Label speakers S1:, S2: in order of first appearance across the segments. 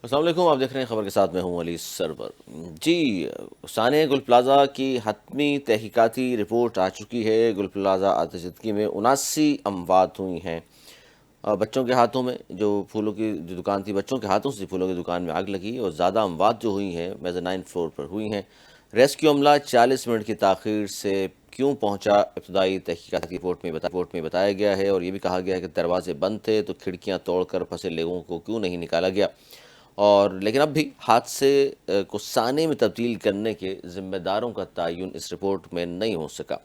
S1: السلام علیکم، آپ دیکھ رہے ہیں خبر کے ساتھ میں ہوں علی سرور جی۔ سانحہ گل پلازہ کی حتمی تحقیقاتی رپورٹ آ چکی ہے۔ گل پلازہ آتشزدگی میں 79 اموات ہوئی ہیں بچوں کے ہاتھوں میں، جو پھولوں کی جو دکان تھی، بچوں کے ہاتھوں سے پھولوں کی دکان میں آگ لگی، اور زیادہ اموات جو ہوئی ہیں میزانائن فلور پر ہوئی ہیں۔ ریسکیو عملہ 40 منٹ کی تاخیر سے کیوں پہنچا، ابتدائی تحقیقاتی رپورٹ میں بتایا گیا ہے، اور یہ بھی کہا گیا ہے کہ دروازے بند تھے تو کھڑکیاں توڑ کر پھنسے لوگوں کو کیوں نہیں نکالا گیا، اور لیکن اب بھی حادثے کو سانحے میں تبدیل کرنے کے ذمہ داروں کا تعین اس رپورٹ میں نہیں ہو سکا۔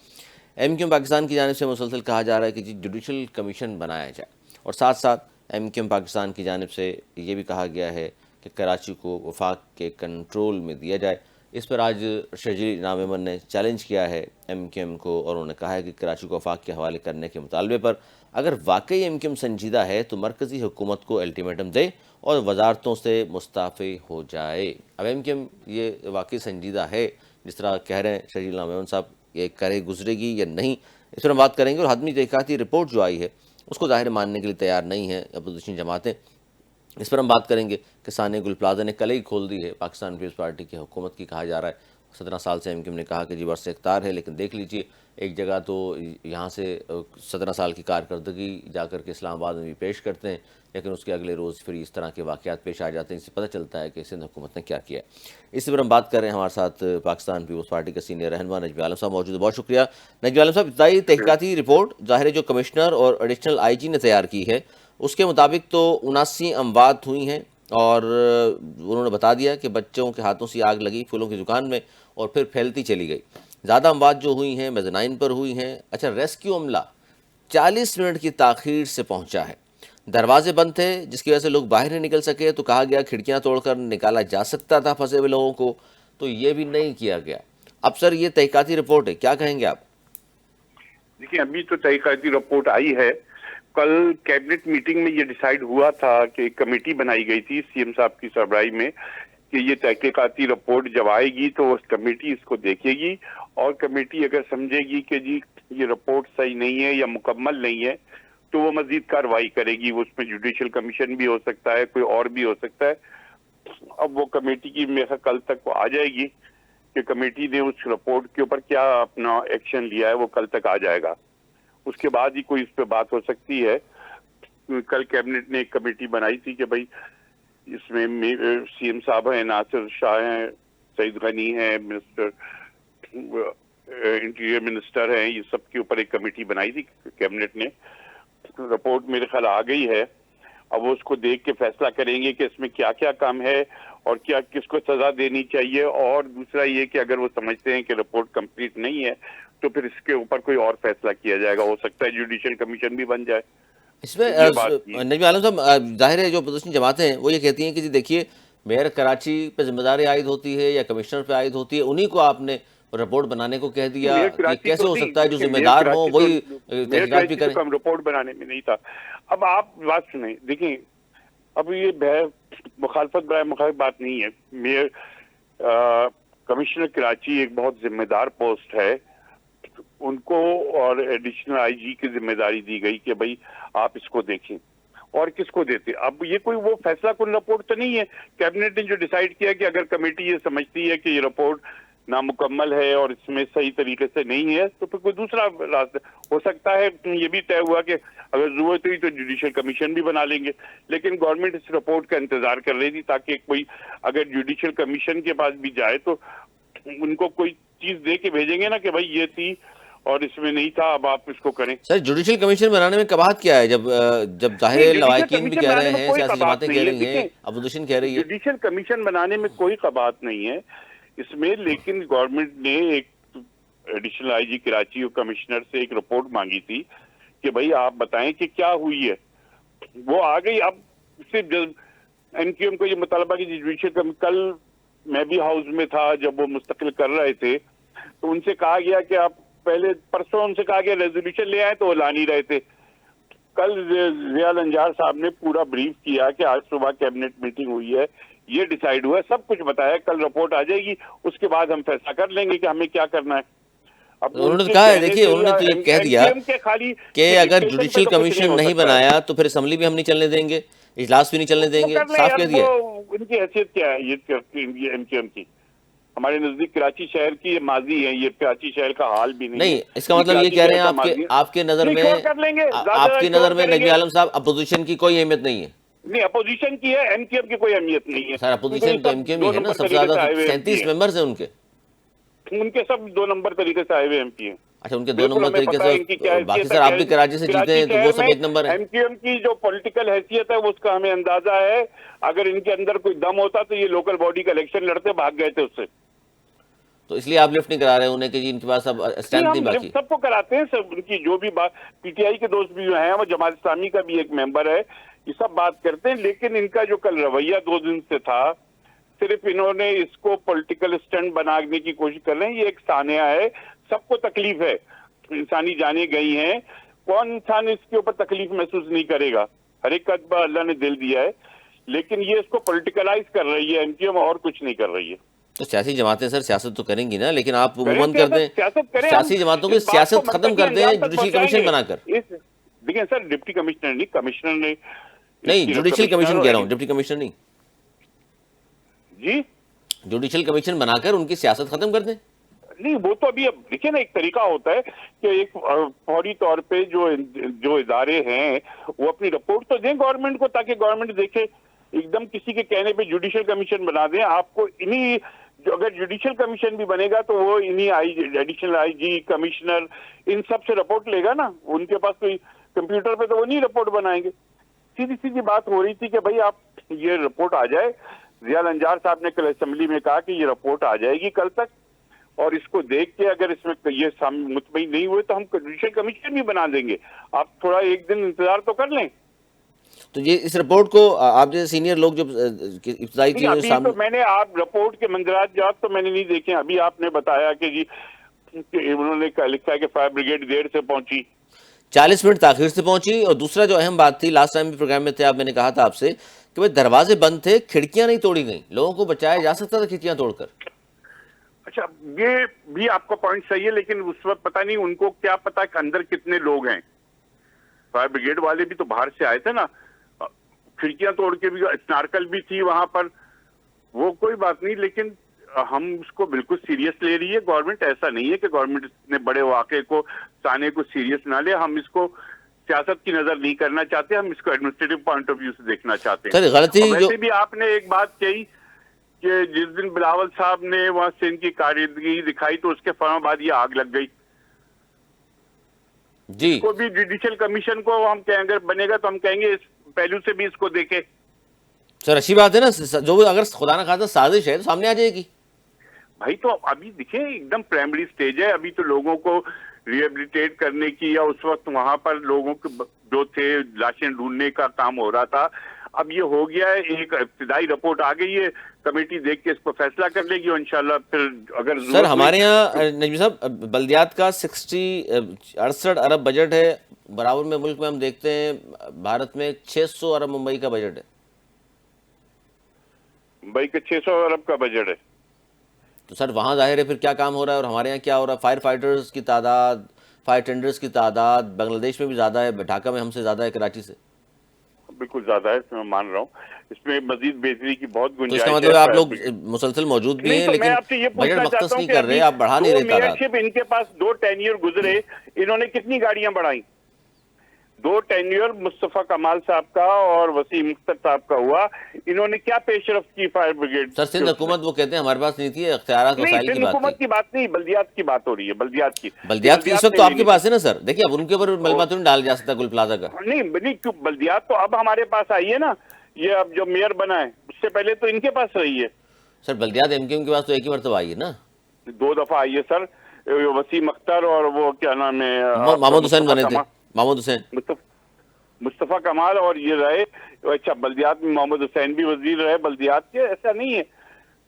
S1: ایم کیو ایم پاکستان کی جانب سے مسلسل کہا جا رہا ہے کہ جوڈیشل کمیشن بنایا جائے، اور ساتھ ساتھ ایم کیو ایم پاکستان کی جانب سے یہ بھی کہا گیا ہے کہ کراچی کو وفاق کے کنٹرول میں دیا جائے۔ اس پر آج شرجیل انعام احمد نے چیلنج کیا ہے ایم کیو ایم کو، اور انہوں نے کہا ہے کہ کراچی کو وفاق کے حوالے کرنے کے مطالبے پر اگر واقعی ایم کیو ایم سنجیدہ ہے تو مرکزی حکومت کو الٹیمیٹم دے اور وزارتوں سے مستعفی ہو جائے۔ اب ایم کیو ایم یہ واقعی سنجیدہ ہے جس طرح کہہ رہے ہیں شرجیل انعام احمد صاحب، یہ کرے گزرے گی یا نہیں، اس پر ہم بات کریں گے۔ اور حتمی تحقیقاتی رپورٹ جو آئی ہے اس کو ظاہر ماننے کے لیے تیار نہیں ہیں اپوزیشن جماعتیں، اس پر ہم بات کریں گے کہ سانحہ گل پلازہ نے کل ہی کھول دی ہے پاکستان پیپلز پارٹی کی حکومت کی، کہا جا رہا ہے 17 سال سے ایم کیو ایم نے کہا کہ جی برس اختیار ہے، لیکن دیکھ لیجئے ایک جگہ تو یہاں سے 17 سال کی کارکردگی جا کر کے اسلام آباد میں بھی پیش کرتے ہیں، لیکن اس کے اگلے روز پھر اس طرح کے واقعات پیش آ جاتے ہیں، اس سے پتہ چلتا ہے کہ سندھ حکومت نے کیا کیا ہے۔ اس پر ہم بات کر رہے ہیں، ہمارے ساتھ پاکستان پیپلز پارٹی کا سینئر رہنما نجوی عالم صاحب موجود ہے، بہت شکریہ نجوی عالم صاحب۔ ابتدائی تحقیقاتی رپورٹ ظاہر ہے جو کمشنر اور ایڈیشنل آئی جی نے تیار کی ہے اس کے مطابق تو 79 اموات ہوئی ہیں، اور انہوں نے بتا دیا کہ بچوں کے ہاتھوں سے آگ لگی پھولوں کی دکان میں اور پھر پھیلتی چلی گئی۔ زیادہ اموات جو ہوئی ہیں میزانائن پر ہوئی ہیں۔ اچھا، ریسکیو عملہ 40 منٹ کی تاخیر سے پہنچا ہے، دروازے بند تھے جس کی وجہ سے لوگ باہر نہیں نکل سکے، تو کہا گیا کھڑکیاں توڑ کر نکالا جا سکتا تھا پھنسے ہوئے لوگوں کو، تو یہ بھی نہیں کیا گیا۔ اب سر یہ تحقیقاتی رپورٹ ہے، کیا کہیں گے آپ؟
S2: دیکھیں، ابھی تو تحقیقاتی رپورٹ آئی ہے۔ کل کیبنٹ میٹنگ میں یہ ڈیسائیڈ ہوا تھا کہ ایک کمیٹی بنائی گئی تھی سی ایم صاحب کی سربراہی میں کہ یہ تحقیقاتی رپورٹ جب آئے گی تو اس کمیٹی اس کو دیکھے گی، اور کمیٹی اگر سمجھے گی کہ جی یہ رپورٹ صحیح نہیں ہے یا مکمل نہیں ہے تو وہ مزید کارروائی کرے گی۔ اس میں جوڈیشل کمیشن بھی ہو سکتا ہے، کوئی اور بھی ہو سکتا ہے۔ اب وہ کمیٹی کی میرے خیال کل تک وہ آ جائے گی کہ کمیٹی نے اس رپورٹ کے اوپر کیا اپنا ایکشن لیا ہے، وہ کل تک آ جائے گا۔ اس کے بعد ہی کوئی اس پہ بات ہو سکتی ہے۔ کل کیبنٹ نے ایک کمیٹی بنائی تھی کہ بھئی اس میں سی ایم صاحب ہیں، ناصر شاہ ہیں، سعید غنی ہیں، منسٹر انٹیریئر منسٹر ہیں، یہ سب کے اوپر ایک کمیٹی بنائی تھی کیبنٹ نے۔ رپورٹ میرے خیال آ گئی ہے، اب وہ اس کو دیکھ کے فیصلہ کریں گے کہ اس میں کیا کیا کام ہے اور کیا کس کو سزا دینی چاہیے، اور دوسرا یہ کہ اگر وہ سمجھتے ہیں کہ رپورٹ کمپلیٹ نہیں ہے تو پھر اس کے اوپر کوئی اور فیصلہ کیا جائے گا۔ ہو سکتا ہے جوڈیشل کمیشن بھی بن جائے۔
S1: اس میں
S2: یہ بات کی
S1: نجوی عالم صاحب، ظاہر ہے جو اپوزیشن جماعتیں ہیں وہ یہ کہتی ہیں کہ جی دیکھیے میئر کراچی پہ ذمہ داری عائد ہوتی ہے یا کمشنر پہ عائد ہوتی ہے، انہی کو آپ نے رپورٹ بنانے کو کہہ دیا،
S2: میئر
S1: یہ
S2: کراچی
S1: کیسے
S2: تو
S1: ہو
S2: نہیں،
S1: سکتا ہے جو
S2: دیکھیں
S1: ذمہ
S2: میئر
S1: دار ہوں
S2: کراچی تو
S1: وہی
S2: میئر
S1: تحقیقات بھی
S2: کراچی تو
S1: کریں؟
S2: کم رپورٹ بنانے میں نہیں تھا۔ اب آپ بات سنیں، دیکھیں اب یہ مخالفت برائے مخالفت بات نہیں ہے۔ میئر کمشنر کراچی ایک بہت ذمہ دار پوسٹ ہے، ان کو اور ایڈیشنل آئی جی کی ذمہ داری دی گئی کہ بھئی آپ اس کو دیکھیں، اور کس کو دیتے۔ اب یہ کوئی وہ فیصلہ کن رپورٹ تو نہیں ہے۔ کیبنٹ نے جو ڈیسائیڈ کیا کہ اگر کمیٹی یہ سمجھتی ہے کہ یہ رپورٹ نامکمل ہے اور اس میں صحیح طریقے سے نہیں ہے تو پھر کوئی دوسرا راستہ ہو سکتا ہے۔ یہ بھی طے ہوا کہ اگر ضرورت ہوئی تو جوڈیشل کمیشن بھی بنا لیں گے، لیکن گورنمنٹ اس رپورٹ کا انتظار کر رہی تھی تاکہ کوئی اگر جوڈیشل کمیشن کے پاس بھی جائے تو ان کو کوئی چیز دے کے بھیجیں گے نا کہ بھائی یہ تھی اور اس میں نہیں تھا، اب آپ اس کو کریں۔
S1: سر جوڈیشل کمیشن بنانے میں قباحت کیا ہے، جب
S2: نہیں،
S1: ظاہر
S2: جوڈیشل
S1: لوائقین بھی
S2: کمیشن
S1: کہہ
S2: بنانے
S1: رہے
S2: میں
S1: ہیں،
S2: کوئی
S1: سیاسی
S2: قباحت
S1: جماعتیں کہہ
S2: نہیں ہے۔
S1: رہی ہیں،
S2: دیکھیں،
S1: اپوزیشن کہہ رہی ہے؟
S2: جوڈیشل کمیشن بنانے میں کوئی قباحت نہیں ہے اس میں، لیکن گورنمنٹ نے ایک ایڈیشنل آئی جی کراچی اور کمشنر سے ایک رپورٹ مانگی تھی کہ بھئی آپ بتائیں کہ کیا ہوئی ہے۔ وہ آ گئی۔ اب صرف این کیو ایم کو یہ مطالبہ کہ جوڈیشل کل میں بھی ہاؤس میں تھا جب وہ مستقل کر رہے تھے، تو ان سے کہا گیا کہ آپ پہلے پرسوں ان سے کہا گیا ریزولوشن لے آئے تو وہ لا نہیں رہے تھے۔ کل ضیاء الانجار صاحب نے پورا بریف کیا کہ آج صبح کیبنٹ میٹنگ ہوئی ہے، یہ ڈیسائیڈ ہوا ہے، سب کچھ بتایا، کل رپورٹ آ جائے گی، اس کے بعد ہم فیصلہ کر لیں گے کہ ہمیں کیا کرنا ہے۔ اب
S1: انہوں
S2: ان
S1: نے تو
S2: کے
S1: کہا ہے،
S2: کہنے
S1: دیکھیے
S2: سے
S1: انہوں نے
S2: یا
S1: تو یہ کہہ
S2: این
S1: دیا
S2: کیو ایم کے خالی
S1: کہ اگر
S2: ڈکٹیشن پہ
S1: جوڈیشل
S2: تو کچھ نہیں
S1: کمیشن
S2: ہو
S1: نہیں
S2: سکتا ہے۔
S1: بنایا تو پھر اسمبلی بھی ہم نہیں چلنے دیں گے، اجلاس بھی نہیں چلنے دیں
S2: وہ
S1: گے،
S2: کر لیں
S1: صاف
S2: یار،
S1: کہہ دیا ہے۔
S2: وہ ان کی حیثیت کیا ہے یہ ایم کیو ایم کی؟ ہمارے نزدیک کراچی شہر کی یہ ماضی ہے، یہ کراچی شہر کا حال بھی نہیں ہے،
S1: نہیں، اس کا مطلب یہ
S2: کراچی
S1: کہہ رہے
S2: شہر
S1: ہیں
S2: کا
S1: آپ کے
S2: ماضی ہے۔
S1: آپ کے نظر
S2: نہیں،
S1: میں
S2: شور کر لیں گے، زیادہ
S1: آپ کی
S2: شور
S1: نظر میں
S2: کریں
S1: نجمی
S2: گے۔
S1: عالم صاحب اپوزیشن کی کوئی اہمیت نہیں ہے؟
S2: نہیں، اپوزیشن کی ہے، ایم کیو ایم کی کوئی اہمیت نہیں ہے،
S1: سر
S2: کیونکہ یہ
S1: اپوزیشن تو
S2: سب
S1: ایم کیو ایم
S2: دو
S1: ہی ہے نا،
S2: نمبر
S1: سب سے
S2: طریقے
S1: زیادہ
S2: سے آئے ہوئے ایم پی
S1: 37
S2: ہیں،
S1: ممبرز ہیں ان کے۔
S2: ان کے سب دو نمبر طریقے سے آئے ہوئے ایم پی ہیں۔
S1: اچھا، ان کے 2
S2: بالکل
S1: نمبر
S2: ہمیں
S1: طریقے
S2: پتہ
S1: سے،
S2: ہے ان کی کیا
S1: باقی
S2: حیثیت
S1: سر آپ
S2: ہے۔
S1: بھی کراچی سے جیتے
S2: کراچی
S1: ہیں تو وہ
S2: شہر
S1: سب
S2: میں
S1: 1 نمبر ہیں۔
S2: ایم کیو ایم کی جو پولیٹیکل حیثیت ہے اس کا ہمیں اندازہ ہے، اگر ان کے اندر کوئی دم ہوتا تو یہ لوکل باڈی کا الیکشن لڑتے بھاگ گئے تھے اس سے۔
S1: تو اس لیے آپ لفٹ نہیں کرا رہے انہیں کہ جی ان کے پاس اب
S2: نہیں،
S1: اسٹرینتھ
S2: ہم
S1: نہیں باقی؟
S2: سب کو کراتے ہیں، سب ان کی جو بھی بات، پی ٹی آئی کے دوست بھی جو ہیں، وہ جماعت اسلامی کا بھی ایک ممبر ہے، یہ سب بات کرتے ہیں، لیکن ان کا جو کل رویہ 2 دن سے تھا، صرف انہوں نے اس کو پولیٹیکل اسٹنٹ بنانے کی کوشش کر رہے ہیں۔ یہ ایک سانحہ ہے، سب کو تکلیف ہے، انسانی جانیں گئی ہیں، کون انسان اس کے اوپر تکلیف محسوس نہیں کرے گا؟ ہر ایک کا اللہ نے دل دیا ہے، لیکن یہ اس کو پولیٹیکلائز کر رہی ہے ایم کیو ایم، اور کچھ نہیں کر رہی ہے۔
S1: تو سیاسی جماعتیں سر سیاست تو کریں گی نا، لیکن آپ
S2: کریں
S1: عموماً کر دیں،
S2: سیاست کریں، ہم
S1: سیاسی جماعتوں کی
S2: اس بات کو
S1: سیاست ختم
S2: منطقی
S1: کر دیں
S2: انجام تک
S1: جوڈیشل
S2: پہنچائیں
S1: کمیشن
S2: گے۔
S1: بنا کر۔
S2: دیکھیں سر، ڈپٹی کمشنر نہیں، کمشنر نے
S1: نہیں، جوڈیشل کمیشن کہہ رہا ہوں، ڈپٹی کمشنر نہیں،
S2: جی
S1: جوڈیشل کمیشن بنا کر ان کی سیاست ختم کر دیں۔
S2: نہیں، وہ تو ابھی اب دیکھیں نا، ایک طریقہ ہوتا ہے کہ ایک فوری طور پہ جو ادارے ہیں وہ اپنی رپورٹ تو دیں گورنمنٹ کو، تاکہ گورنمنٹ دیکھے۔ ایک دم کسی کے کہنے پہ جوڈیشل کمیشن بنا دیں، آپ کو انہی جو اگر جوڈیشل کمیشن بھی بنے گا تو وہ انہی ایڈیشنل آئی جی، کمشنر، ان سب سے رپورٹ لے گا نا، ان کے پاس کوئی کمپیوٹر پہ تو وہ نہیں رپورٹ بنائیں گے۔ سیدھی سیدھی بات ہو رہی تھی کہ بھائی آپ یہ رپورٹ آ جائے، ضیاء الانجار صاحب نے کل اسمبلی میں کہا کہ یہ رپورٹ آ جائے گی کل تک، اور اس کو دیکھ کے اگر اس میں یہ مطمئن نہیں ہوئے تو ہم جوڈیشل کمیشن بھی بنا دیں گے، آپ تھوڑا ایک دن انتظار تو کر لیں۔
S1: تو یہ اس رپورٹ کو آپ جیسے سینئر لوگ جو ابتدائی
S2: نہیں،
S1: چیزیں
S2: ابھی
S1: سامنے،
S2: تو میں نے آپ رپورٹ کے منظرات جات تو میں نے نہیں دیکھے، ابھی آپ نے بتایا کہ جی کہ انہوں نے لکھا ہے کہ فائر بریگیڈ دیر سے پہنچی۔
S1: 40 منٹ تاخیر سے پہنچی، اور دوسرا جو اہم بات تھی، لاسٹ ٹائم بھی پروگرام میں تھے آپ، میں نے کہا تھا آپ سے کہ بھئی دروازے بند تھے، کھڑکیاں نہیں توڑی گئیں، لوگوں کو بچایا جا سکتا تھا کھڑکیاں توڑ کر۔
S2: اچھا، یہ بھی آپ کا پوائنٹ صحیح ہے، لیکن اس وقت پتہ نہیں ان کو کیا پتا کہ اندر کتنے لوگ ہیں۔ فائر بریگیڈ والے بھی تو باہر سے آئے تھے نا، کھڑکیاں توڑ کے بھی، اسنارکل بھی تھی وہاں پر، وہ کوئی بات نہیں، لیکن ہم اس کو بالکل سیریس لے رہی ہے گورنمنٹ۔ ایسا نہیں ہے کہ گورنمنٹ اتنے بڑے واقعے کو، سانے کو سیریس نہ لے، ہم اس کو سیاست کی نظر نہیں کرنا چاہتے، ہم اس کو ایڈمنسٹریٹو پوائنٹ آف ویو سے دیکھنا چاہتے ہیں۔
S1: سر غلطی
S2: اور
S1: جو
S2: ویسے بھی آپ نے ایک بات کہی کہ جس دن بلاول صاحب نے وہاں سے ان کی کارکردگی دکھائی تو اس کے فوراً بعد یہ آگ لگ گئی۔
S1: جی
S2: کو بھی جوڈیشل کمیشن کو ہم کہیں اگر بنے گا تو ہم کہیں گے اس پہلو سے بھی اس کو دیکھے۔
S1: سر اچھی بات ہے نا، جو اگر خدا نہ خواستہ سازش ہے تو سامنے آ جائے گی۔
S2: بھائی تو ابھی دیکھیں ایک دم پرائمری سٹیج ہے، ابھی تو لوگوں کو ریہیبلیٹیٹ کرنے کی، یا اس وقت وہاں پر لوگوں کے جو تھے لاشیں ڈھونڈنے کا کام ہو رہا تھا، اب یہ ہو گیا ہے، ایک ابتدائی رپورٹ آ گئی ہے، کمیٹی دیکھ کے اس کو فیصلہ کر لے گی، اور انشاءاللہ پھر اگر
S1: سر
S2: ضرورت
S1: ہمارے
S2: ہوئی
S1: یہاں نجمی صاحب بلدیات کا 68 ارب بجٹ ہے، برابر میں ملک میں ہم دیکھتے ہیں بھارت میں 600 ارب ممبئی کا بجٹ ہے۔
S2: بھائی کہ 600 ارب کا بجٹ ہے۔
S1: تو سر وہاں ظاہر ہے پھر کیا کام ہو رہا ہے، اور ہمارے یہاں کیا ہو رہا ہے؟ فائر فائٹرز کی تعداد، فائر ٹینڈرز کی تعداد بنگلہ دیش میں بھی زیادہ ہے، ڈھاکہ میں ہم سے زیادہ ہے، کراچی سے۔
S2: بالکل زیادہ ہے، اس میں مان رہا ہوں، اس میں مزید بہتری کی بہت
S1: تو اس کا
S2: گنجائش ہے۔
S1: مطلب آپ لوگ مسلسل موجود بھی
S2: نہیں
S1: ہیں
S2: تو میں
S1: لیکن
S2: آپ سے یہ
S1: بجٹ
S2: پوچھنا
S1: مختص
S2: چاہتا ہوں
S1: نہیں
S2: کہ
S1: کر رہے،
S2: ابھی
S1: آپ بڑھا نہیں
S2: 2
S1: رہے تعداد۔
S2: میئرشپ ان کے پاس 2 ٹینیور گزرے، انہوں نے کتنی گاڑیاں بڑھائیں؟ 2 ٹینیور مصطفیٰ کمال صاحب کا اور وسیم اختر صاحب کا ہوا، انہوں نے کیا پیش رفت کی فائر بریگیڈ؟
S1: سر سندھ حکومت وہ کہتے ہیں ہمارے پاس نہیں تھی، اختیارات
S2: نہیں،
S1: وسائل کی
S2: سندھ
S1: بات تھی۔
S2: حکومت کی بات نہیں، بلدیات کی بات ہو رہی ہے، بلدیات کی
S1: بلدیات کی اس وقت تو آپ کے پاس ہے نا سر، دیکھیے اب ان کے اوپر ملبہ تو نہیں ڈالا جا سکتا گل پلازا کا۔
S2: نہیں کیوں، بلدیات تو اب ہمارے پاس آئی ہے نا، یہ اب جو میئر بنا ہے، اس سے پہلے تو ان کے پاس رہی ہے۔
S1: سر بلدیات ایم کیو ایم کے پاس تو ایک ہی مرتبہ آئی ہے نا،
S2: 2 دفعہ آئی ہے سر، وسیم اختر اور وہ کیا نام ہے
S1: محمد حسین بنے تھے، محمد حسین۔
S2: مصطفیٰ کمال اور یہ رہے۔ اچھا، بلدیات میں محمد حسین بھی وزیر رہے بلدیات کے، ایسا نہیں ہے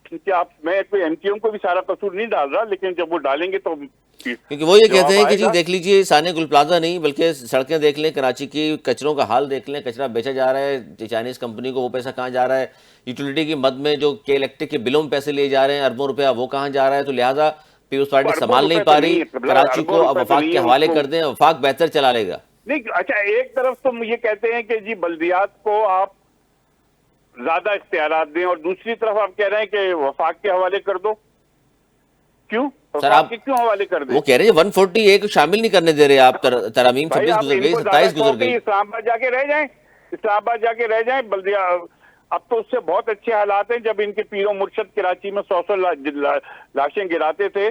S2: کہ آپ، میں کوئی ایم کیو ایم کو بھی سارا قصور نہیں ڈال رہا، لیکن جب وہ ڈالیں گے تو
S1: کیونکہ وہ یہ کہتے ہیں
S2: جواب
S1: کہ
S2: آئے
S1: جی
S2: گا۔
S1: دیکھ لیجئے سانے گل پلازا نہیں بلکہ سڑکیں دیکھ لیں، کراچی کی کچروں کا حال دیکھ لیں، کچرا بیچا جا رہا ہے چائنیز کمپنی کو، وہ پیسہ کہاں جا رہا ہے؟ یوٹیلیٹی کی مد میں جو کے الیکٹرک کے بلوں میں پیسے لیے جا رہے ہیں اربوں روپیہ، وہ کہاں جا رہا ہے؟ تو لہٰذا پیپلز پارٹی
S2: اربوں
S1: سنبھال نہیں
S2: روپے
S1: پا
S2: تو
S1: رہی،
S2: نہیں ہے،
S1: کراچی
S2: اربوں
S1: کو اب
S2: روپے تو
S1: وفاق
S2: نہیں
S1: کے
S2: ہے، اس
S1: حوالے
S2: کو
S1: کر دیں، وفاق بہتر چلا لے گا۔
S2: نہیں۔ اچھا، ایک طرف تم یہ کہتے ہیں کہ جی بلدیات کو آپ زیادہ اختیارات دیں, اور دوسری طرف آپ کہہ رہے ہیں کہ وفاق کے حوالے کر دو. کیوں
S1: سر
S2: وفاق
S1: آپ
S2: کے کیوں حوالے کر دیں؟
S1: وہ کہہ رہے ہیں 148 شامل نہیں کرنے دے رہے آپ. ترامیم
S2: بھائی
S1: 26
S2: آپ
S1: گزر
S2: ان
S1: گئی,
S2: کو زیادہ
S1: 27
S2: کہو
S1: گزر
S2: کہ
S1: گئی.
S2: اسلام آباد جا کے رہ جائیں, اسلام آباد جا کے رہ جائیں بلدیہ. اب تو اس سے بہت اچھے حالات ہیں. جب ان کے پیر و مرشد کراچی میں 100 لاشیں گراتے تھے,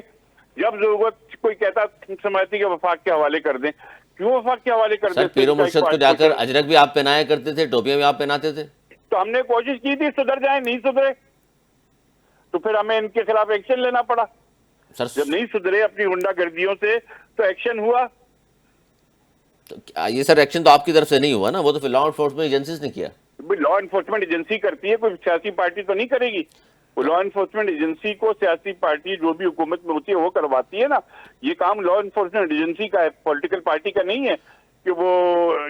S2: جب ضرورت کوئی کہتا سمجھتی کہ وفاق کے حوالے کر دیں, کیوں وفاق کے حوالے کر دیں؟
S1: سر پیر و
S2: ان کا ایک
S1: مرشد کو جا کر
S2: پولیٹیکل,
S1: اجرک بھی آپ پہنایا کرتے تھے, ٹوپیاں بھی آپ پہناتے تھے.
S2: تو ہم نے کوشش کی تھی سدھر جائیں, نہیں سدھرے تو پھر ہمیں ان کے خلاف ایکشن لینا پڑا.
S1: سر
S2: جب نہیں سدھرے اپنی غنڈہ گردیوں سے تو ایکشن ہوا.
S1: یہ سر ایکشن تو آپ کی طرف سے نہیں ہوا نا, وہ تو پھر لا انفورسمنٹ ایجنسیز نے کیا.
S2: لا انفورسمنٹ ایجنسی کرتی ہے, کوئی سیاسی پارٹی تو نہیں کرے گی. لا انفورسمنٹ ایجنسی کو سیاسی پارٹی جو بھی حکومت میں ہوتی ہے وہ کرواتی ہے نا. یہ کام لا انفورسمنٹ ایجنسی کا ہے, پولیٹیکل پارٹی کا نہیں ہے کہ وہ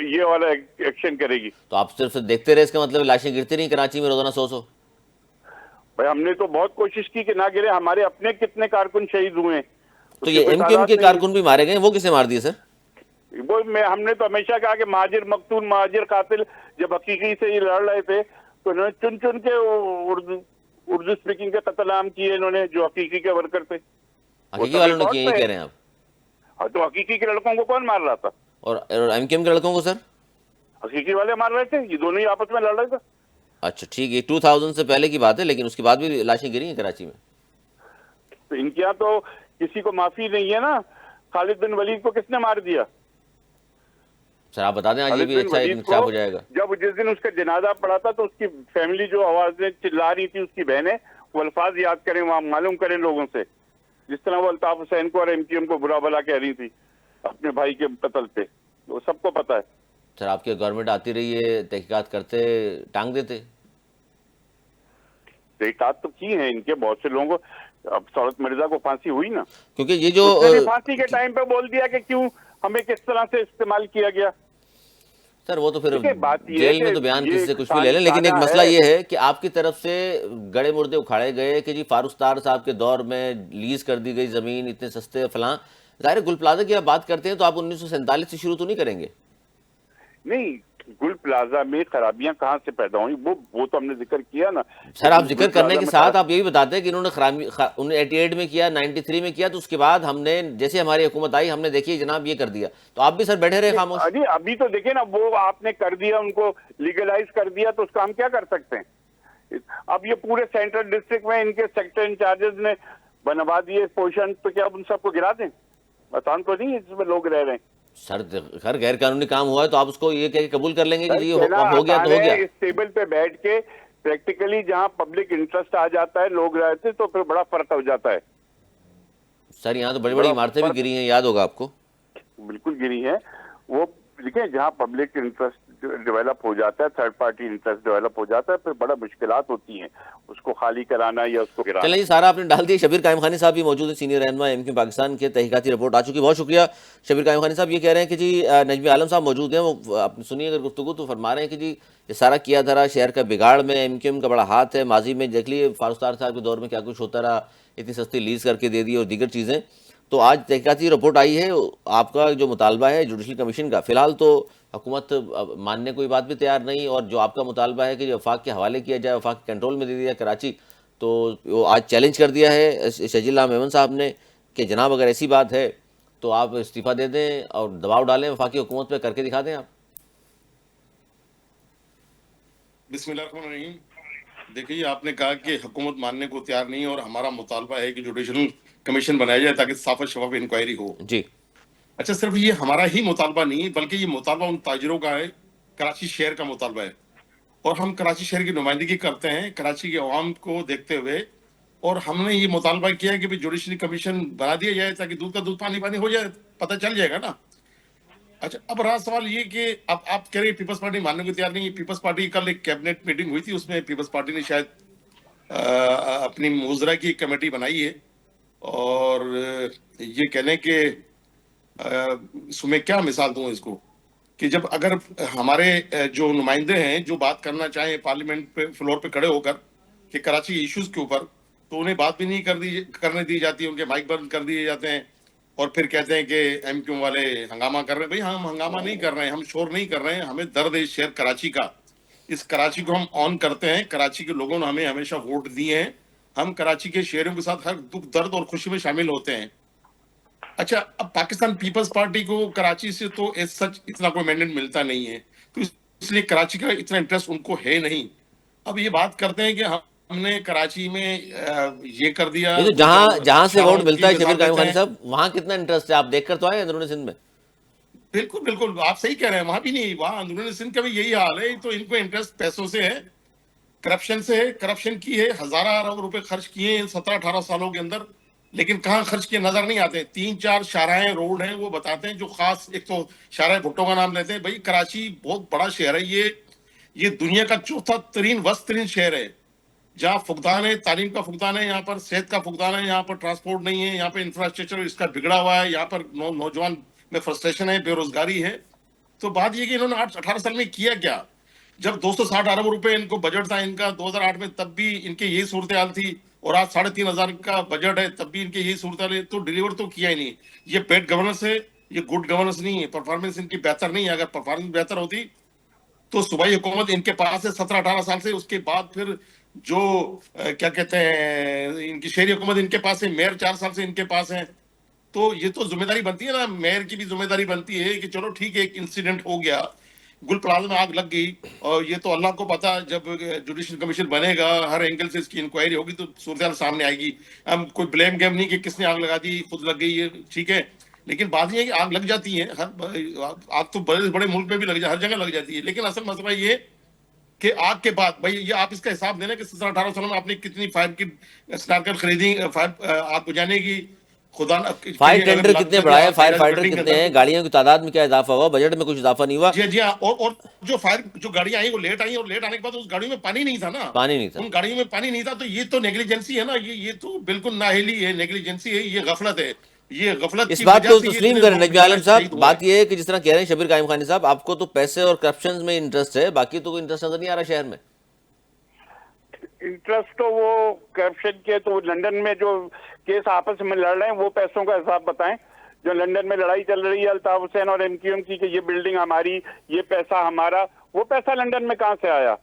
S2: یہ والا ایکشن کرے گی.
S1: تو آپ صرف دیکھتے رہے, اس کا مطلب لاشیں گرتی نہیں کراچی میں روزانہ 100.
S2: بھائی ہم نے تو بہت کوشش کی کہ نہ گرے. ہمارے اپنے کتنے کارکن شہید ہوئے ہیں,
S1: تو
S2: اس کی
S1: یہ
S2: کوئی
S1: ایم کیو ایم
S2: تعداد
S1: کے
S2: نہیں
S1: کارکن بھی مارے گئے, وہ کسے مار دیے سر؟
S2: ہے. وہ ہم نے تو ہمیشہ کہا کہ مہاجر مقتول مہاجر قاتل. جب حقیقی سے یہ لڑ رہے تھے تو انہوں نے چن چن کے اردو اسپیکنگ کے قتل عام کیے انہوں نے, جو حقیقی کے ورکر تھے. وہ
S1: حقیقی
S2: سب
S1: والوں نے
S2: ریکارڈ
S1: کیا,
S2: پہ
S1: یہ
S2: ہے.
S1: کہہ رہے ہیں آپ؟
S2: ہاں تو حقیقی کے لڑکوں کو کون مار رہا تھا؟
S1: اور ایم کیو ایم کے لڑکوں کو سر؟
S2: حقیقی والے مار رہے تھے, یہ دونوں ہی آپس میں لڑ رہے تھے.
S1: اچھا ٹھیک ہے, 2000 سے پہلے کی بات ہے, لیکن اس کے بعد بھی لاشیں گری ہیں کراچی میں.
S2: تو ان کے یہاں تو کسی کو معافی نہیں ہے نا. خالد بن ولید کو کس نے مار دیا؟
S1: سر آپ بتا دیں, آج یہ
S2: خالد
S1: بھی
S2: بن
S1: اچھا ایک
S2: ولید کو
S1: انکشاف ہو جائے گا.
S2: جب جس دن اس کا جنازہ پڑا تھا تو اس کی فیملی جو آوازیں چلا رہی تھی, اس کی بہنیں, وہ الفاظ یاد کریں, وہاں معلوم کریں لوگوں سے, جس طرح وہ الطاف حسین کو اور ایم کیو ایم کو برا بلا کہہ رہی تھی اپنے بھائی کے قتل پہ. وہ سب کو پتا ہے.
S1: سر آپ کی گورنمنٹ آتی رہی ہے, تحقیقات کرتے, ٹانگ دیتے.
S2: تحقیقات تو کی ہیں ان کے بہت سے لوگوں کو. اب سعودت مرزا کو پھانسی ہوئی نا,
S1: کیونکہ یہ جو
S2: اس نے بھی پھانسی کے ٹائم پہ بول دیا کہ کیوں ہمیں کس طرح سے استعمال کیا گیا.
S1: سر وہ تو پھر
S2: دیکھیں بات یہ ہے
S1: جیل میں
S2: کہ
S1: تو بیان
S2: یہ
S1: کسی سے کچھ بھی لے لیں, لیکن ایک
S2: تانا
S1: مسئلہ
S2: ہے.
S1: یہ ہے کہ آپ کی طرف سے گڑے مردے اکھاڑے گئے کہ جی فاروق تار صاحب کے دور میں لیز کر دی گئی زمین, اتنے سستے فلاں. ظاہر گل پلازا کی آپ بات کرتے ہیں تو آپ 1947 سے شروع تو نہیں کریں گے.
S2: نہیں, گل پلازا میں خرابیاں کہاں سے پیدا ہوئی وہ تو ہم نے ذکر کیا نا.
S1: سر آپ
S2: گل
S1: ذکر کرنے
S2: پلازا
S1: کے
S2: میں
S1: ساتھ آپ یہ بھی بتاتے ہیں کہ انہوں نے 88 میں کیا, 93 میں کیا, تو اس کے بعد ہم نے جیسے ہماری حکومت آئی ہم نے دیکھی جناب یہ کر دیا, تو آپ بھی سر بیٹھے رہے خاموش.
S2: ابھی ابھی تو دیکھیں نا, وہ آپ نے کر دیا, ان کو لیگلائز کر دیا, تو اس کا ہم کیا کر سکتے ہیں؟ اب یہ پورے سینٹرل ڈسٹرکٹ میں ان کے سیکٹر انچارجز نے بنوا دیے پوزیشن, تو کیا اب ان سب کو گرا دیں؟ آسان تو نہیں اس میں لوگ رہ رہے ہیں.
S1: سر خیر غیر قانونی کام ہوا ہے تو آپ اس کو یہ کہہ کے قبول کر لیں گے کہ جی
S2: کہنا
S1: ہو گیا
S2: آسان
S1: تو ہو گیا.
S2: ہے, اس ٹیبل پہ بیٹھ کے پریکٹیکلی جہاں پبلک انٹرسٹ آ جاتا ہے, لوگ رہتے, تو پھر بڑا فرق ہو جاتا ہے.
S1: سر یہاں تو بڑی بڑی
S2: بڑا
S1: عمارتیں بھی
S2: فرق
S1: گری ہیں, یاد ہوگا آپ کو.
S2: بالکل گری ہے. وہ دیکھیں جہاں پبلک انٹرسٹ ڈیولپ ہو جاتا ہے, تھرڈ پارٹی انٹرسٹ ڈیولپ ہو جاتا ہے, پھر بڑا مشکلات ہوتی ہیں اس کو خالی کرانا یا اس کو گرانا.
S1: چلیں جی, سارا آپ نے ڈال دیا. شبیر قائم خانی صاحب بھی موجود ہیں, سینئر رہنما ایم کیو پاکستان کے, تحقیقاتی رپورٹ آ چکی. بہت شکریہ شبیر قائم خانی صاحب. یہ کہہ رہے ہیں کہ جی نجمی عالم صاحب موجود ہیں, وہ آپ سنیے اگر گفتگو, تو فرما رہے ہیں کہ جی یہ سارا کیا دھرا شہر کا بگاڑ میں ایم کیو ایم کا بڑا ہاتھ ہے. ماضی میں دیکھ لیے فاروق تار صاحب کے دور میں کیا کچھ ہوتا رہا, اتنی سستی لیز کر کے دے دی اور دیگر چیزیں. تو آج تحقیقاتی رپورٹ آئی ہے, آپ کا جو مطالبہ ہے جوڈیشل کمیشن کا, فی الحال تو حکومت ماننے کوئی بات بھی تیار نہیں, اور جو آپ کا مطالبہ ہے کہ وفاق کے حوالے کیا جائے, وفاق کے کنٹرول میں دے دیا جائے کراچی, تو وہ آج چیلنج کر دیا ہے شجی اللہ میمن صاحب نے کہ جناب اگر ایسی بات ہے تو آپ استعفیٰ دے دیں اور دباؤ ڈالیں وفاقی حکومت پہ, کر کے دکھا دیں آپ.
S3: بسم اللہ الرحمن الرحیم. دیکھیے, آپ نے کہا کہ حکومت ماننے کو تیار نہیں, اور ہمارا مطالبہ ہے کہ جوڈیشل کمیشن بنایا جائے تاکہ صاف اور شفاف انکوائری ہو.
S1: جی
S3: اچھا, صرف یہ ہمارا ہی مطالبہ نہیں ہے, بلکہ یہ مطالبہ ان تاجروں کا ہے, کراچی شہر کا مطالبہ ہے, اور ہم کراچی شہر کی نمائندگی کرتے ہیں کراچی کے عوام کو دیکھتے ہوئے, اور ہم نے یہ مطالبہ کیا ہے کہ جوڈیشل کمیشن بنا دیا جائے تاکہ دودھ کا دودھ پانی پانی ہو جائے, پتہ چل جائے گا نا. اچھا, اب رہا سوال یہ کہ اب آپ کہہ رہے ہیں پیپلز پارٹی ماننے کو تیار نہیں. پیپلز پارٹی کل ایک کیبنٹ میٹنگ ہوئی تھی, اس میں پیپلز پارٹی نے شاید اپنی وزراء کی ایک کمیٹی بنائی ہے, اور یہ کہہ لیں کہ میں کیا مثال دوں اس کو, کہ جب اگر ہمارے جو نمائندے ہیں جو بات کرنا چاہیں پارلیمنٹ پہ فلور پہ کھڑے ہو کر کہ کراچی ایشوز کے اوپر, تو انہیں بات بھی نہیں کرنے دی جاتی, ان کے مائک بند کر دیے جاتے ہیں, اور پھر کہتے ہیں کہ ایم کیو والے ہنگامہ کر رہے ہیں. بھائی ہم ہنگامہ نہیں کر رہے ہیں, ہم شور نہیں کر رہے ہیں, ہمیں درد ہے شہر کراچی کا, اس کراچی کو ہم آن کرتے ہیں. کراچی کے لوگوں نے ہمیں ہمیشہ ووٹ دیے ہیں. ہم کراچی کے شہریوں کے ساتھ ہر دکھ درد اور خوشی میں شامل ہوتے ہیں. اچھا, اب پاکستان پیپلز پارٹی کو کراچی سے تو ایز سچ اتنا کوئی مینڈیٹ ملتا نہیں ہے, تو اس لیے کراچی کا اتنا انٹرسٹ ان کو ہے نہیں. اب یہ بات کرتے ہیں کہ ہم نے کراچی میں یہ کر دیا,
S1: یہ تو جہاں سے ووٹ ملتا ہے شبیر قائم خانی صاحب, وہاں کتنا انٹرسٹ ہے؟ آپ دیکھ کر تو آئے اندرون سندھ میں.
S3: بالکل بالکل آپ صحیح کہہ رہے ہیں, وہاں بھی نہیں, وہاں اندرون سندھ کا بھی یہی حال ہے. تو ان کو انٹرسٹ پیسوں سے ہے, کرپشن سے ہے. کرپشن کی ہے, ہزارہ ارب روپے خرچ کیے 17-18 سالوں کے اندر, لیکن کہاں خرچ کیے نظر نہیں آتے. 3-4 شاہراہیں روڈ ہیں وہ بتاتے ہیں جو خاص, ایک تو شاہراہ بھٹو کا نام لیتے ہیں. بھائی کراچی بہت بڑا شہر ہے, یہ دنیا کا چوتھا ترین وسط ترین شہر ہے, جہاں فقدان ہے, تعلیم کا فقدان ہے, یہاں پر صحت کا فقدان ہے, یہاں پر ٹرانسپورٹ نہیں ہے, یہاں پر انفراسٹرکچر اس کا بگڑا ہوا ہے, یہاں پر نوجوان میں فرسٹریشن ہے, بے روزگاری ہے. تو بات یہ کہ انہوں نے 18 سال میں کیا کیا؟ جب 260 ارب روپے ان کو بجٹ تھا ان کا 2008 میں, تب بھی ان کی یہی صورتحال تھی, اور آج 3,500 کا بجٹ ہے, تب بھی ان کی یہی صورتحال ہے. تو ڈیلیور تو کیا ہی نہیں. یہ بیڈ گورننس ہے, یہ گڈ گورننس نہیں ہے. پرفارمنس ان کی بہتر نہیں ہے. اگر پرفارمنس بہتر ہوتی تو صوبائی حکومت ان کے پاس ہے 17-18 سال سے, اس کے بعد پھر جو کیا کہتے ہیں ان کی شہری حکومت ان کے پاس ہے, میئر 4 سال سے ان کے پاس ہے. تو یہ تو ذمہ داری بنتی ہے نا, میئر کی بھی ذمہ داری بنتی ہے کہ چلو ٹھیک ہے, ایک انسیڈنٹ ہو گیا, گل پلازا میں آگ لگ گئی, اور یہ تو اللہ کو پتا, جب جوڈیشل کمیشن بنے گا ہر اینگل سے اس کی انکوائری ہوگی تو صورتحال سامنے آئے گی. ہم کوئی بلیم گیم نہیں کہ کس نے آگ لگا دی, خود لگ گئی ہے, ٹھیک ہے, لیکن بات یہ ہے کہ آگ لگ جاتی ہے, آگ تو بڑے بڑے ملک میں بھی لگ جاتی, ہر جگہ لگ جاتی ہے. لیکن اصل مسئلہ یہ کہ آگ کے بعد بھائی یہ آپ اس کا حساب دینا کہ 17-18 سالوں میں آپ نے کتنی فائر کی اسٹارکر خریدی آگ بجانے کی. خدا
S1: فائر ٹینڈر کتنے بڑھائے, فائر فائٹر
S3: بلڈنگ کے
S1: کتنے
S3: اندر.
S1: ہیں, گاڑیوں کی تعداد میں کیا اضافہ ہوا, بجٹ میں کچھ اضافہ نہیں ہوا.
S3: جی ہاں, اور جو جو گاڑیاں آئیں وہ لیٹ آئیں, اور لیٹ آنے کے بعد اس گاڑیوں میں پانی نہیں تھا نا,
S1: پانی نہیں تھا.
S3: ان گاڑیوں میں پانی نہیں تھا. تو یہ تو نیگلیجنسی ہے نا, یہ تو بالکل نااہلی ہے, نیگلیجنسی ہے, یہ غفلت ہے. یہ غفلت
S1: اس
S3: کی
S1: بات
S3: وجہ
S1: کو
S3: سے یہ
S1: تسلیم
S3: اتنے
S1: کریں
S3: لوگ
S1: نجمی عالم صاحب,
S3: شہید ہوئے.
S1: بات یہ ہے کہ جس طرح کہہ رہے ہیں شبیر قائم خانی صاحب, آپ کو تو پیسے اور کرپشن میں انٹرسٹ ہے, باقی تو کوئی انٹرسٹ نظر نہیں آ رہا شہر میں.
S2: انٹرسٹ تو وہ کرپشن کے, تو لنڈن میں جو کیس آپس میں لڑ رہے ہیں وہ پیسوں کا حساب بتائیں. جو لنڈن میں لڑائی چل رہی ہے الطاف حسین اور ایم کیو ایم کی کہ یہ بلڈنگ ہماری, یہ پیسہ ہمارا, وہ پیسہ لنڈن میں کہاں سے آیا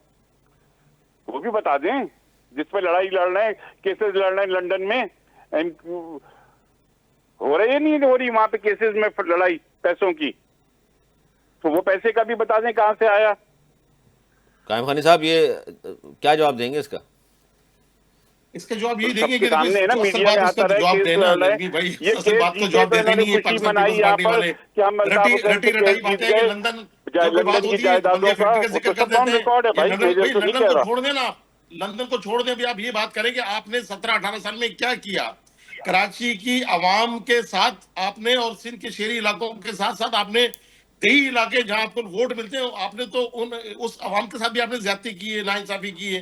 S2: وہ بھی بتا دیں. جس پہ لڑائی لڑ رہے ہیں, کیسز لڑ رہے ہیں لنڈن میں, ہو رہی ہے نہیں ہو رہی وہاں پہ کیسز میں لڑائی پیسوں کی, تو وہ پیسے کا بھی بتا دیں کہاں سے آیا.
S1: قائم خانی صاحب یہ کیا جواب دیں گے اس کا؟
S3: اس کا جواب یہ
S2: سب
S3: دیں گے
S2: کے
S3: کہ
S2: سامنے ہے نا,
S3: جو اصل
S2: میڈیا
S3: بات
S2: میں
S3: اس کا
S2: آتا رہے
S3: جواب
S2: کیس
S3: دینا
S2: لڑ رہے
S3: لڑکی بھائی,
S2: ہیں. یہ
S3: اصل
S2: کیس
S3: بات کا
S2: جیتے
S3: جواب
S2: تو
S3: دیتے
S2: انہوں نے
S3: نہیں ہے
S2: خوشی
S3: پاکستان
S2: منائی
S3: پیپلز
S2: یہاں
S3: پارٹی
S2: پر
S3: والے.
S2: کہ ہم الطاف حسین سے
S3: رٹی
S2: کیس
S3: باتیں
S2: جیت
S3: ہیں کہ
S2: گئے,
S3: لندن جب کوئی بات
S2: لندن کی
S3: ہوتی ہے
S2: جائیدادوں
S3: بلدیہ
S2: کا,
S3: فیکٹری کا
S2: وہ تو
S3: ذکر کر
S2: سب آن
S3: دیتے ہیں.
S2: ریکارڈ ہے
S3: یہ
S2: بھائی, میجر تو نہیں
S3: لندن
S2: کہہ
S3: کو
S2: رہا.
S3: چھوڑ دینا, لندن کو چھوڑ دیں. ابھی آپ یہ بات کریں کہ آپ نے 17-18 سال میں کیا کیا کراچی کی عوام کے ساتھ آپ نے, اور سندھ کے شہری علاقوں کے ساتھ ساتھ آپ نے دیہی علاقے جہاں آپ کو ووٹ ملتے ہیں, آپ نے تو اس عوام کے ساتھ بھی آپ نے زیادتی کی ہے, ناانصافی کی ہے.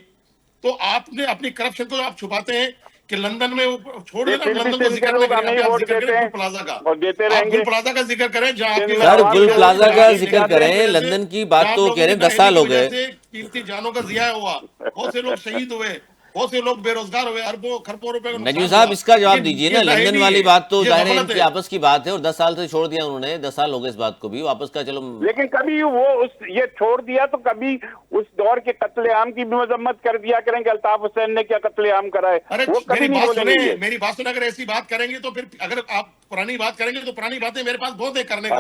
S3: تو آپ نے اپنی کرپشن کو آپ چھپاتے ہیں کہ لندن میں چھوڑ
S2: یہ
S3: دینا.
S2: پھر بھی
S3: لندن کو
S2: سندھ کے
S3: ذکر نہ
S2: لوگ
S3: کریں,
S2: ہمیں ہی
S3: ابھی آپ
S2: ووٹ
S3: ذکر کریں
S2: دیتے
S3: گل
S2: ہیں
S3: پلازا کا,
S2: اور دیتے
S3: آپ
S2: رہیں
S3: گل
S2: گے.
S3: پلازا کا ذکر کریں جہاں آپ
S2: سندھ
S3: کی
S2: میں
S1: سر
S2: عوام
S1: گل
S2: جو
S1: پلازا
S2: ووٹ
S1: کا
S2: نہیں
S1: ذکر
S2: جاتے
S1: کریں, لندن کی بات تو کہہ رہے ہیں 10 سال ہو گئے.
S3: قیمتی جانوں کا ضیاع ہوا, بہت سے لوگ شہید ہوئے, بہت سے لوگ بے روزگار ہوئے, اربوں خربوں روپے کا
S1: نجمی
S3: نقصان
S1: صاحب
S3: ہوا.
S1: اس کا جواب دیجئے نا,
S3: یہ
S1: لندن
S3: نااہلی
S1: والی
S3: ہے,
S1: بات تو
S3: یہ
S1: ظاہر ہے ان
S3: غفلت
S1: کی
S3: ہے.
S1: آپس کی بات ہے, اور 10 سال سے چھوڑ دیا انہوں نے, 10 سال ہو گئے اس بات کو بھی, واپس کا چلو.
S2: لیکن کبھی وہ یہ چھوڑ دیا تو کبھی اس دور کے قتل عام کی بھی مذمت کر دیا کریں کہ الطاف حسین نے کیا قتل عام کرا ہے,
S3: ارے
S2: وہ کبھی
S3: میری
S2: نہیں
S3: بات
S2: بولیں گے.
S3: سنیں,
S2: یہ
S3: میری بات سنیں, اگر ایسی بات کریں گے تو پھر اگر آپ پرانی بات کریں گے تو پرانی باتیں میرے پاس بہت ہے کرنے کو.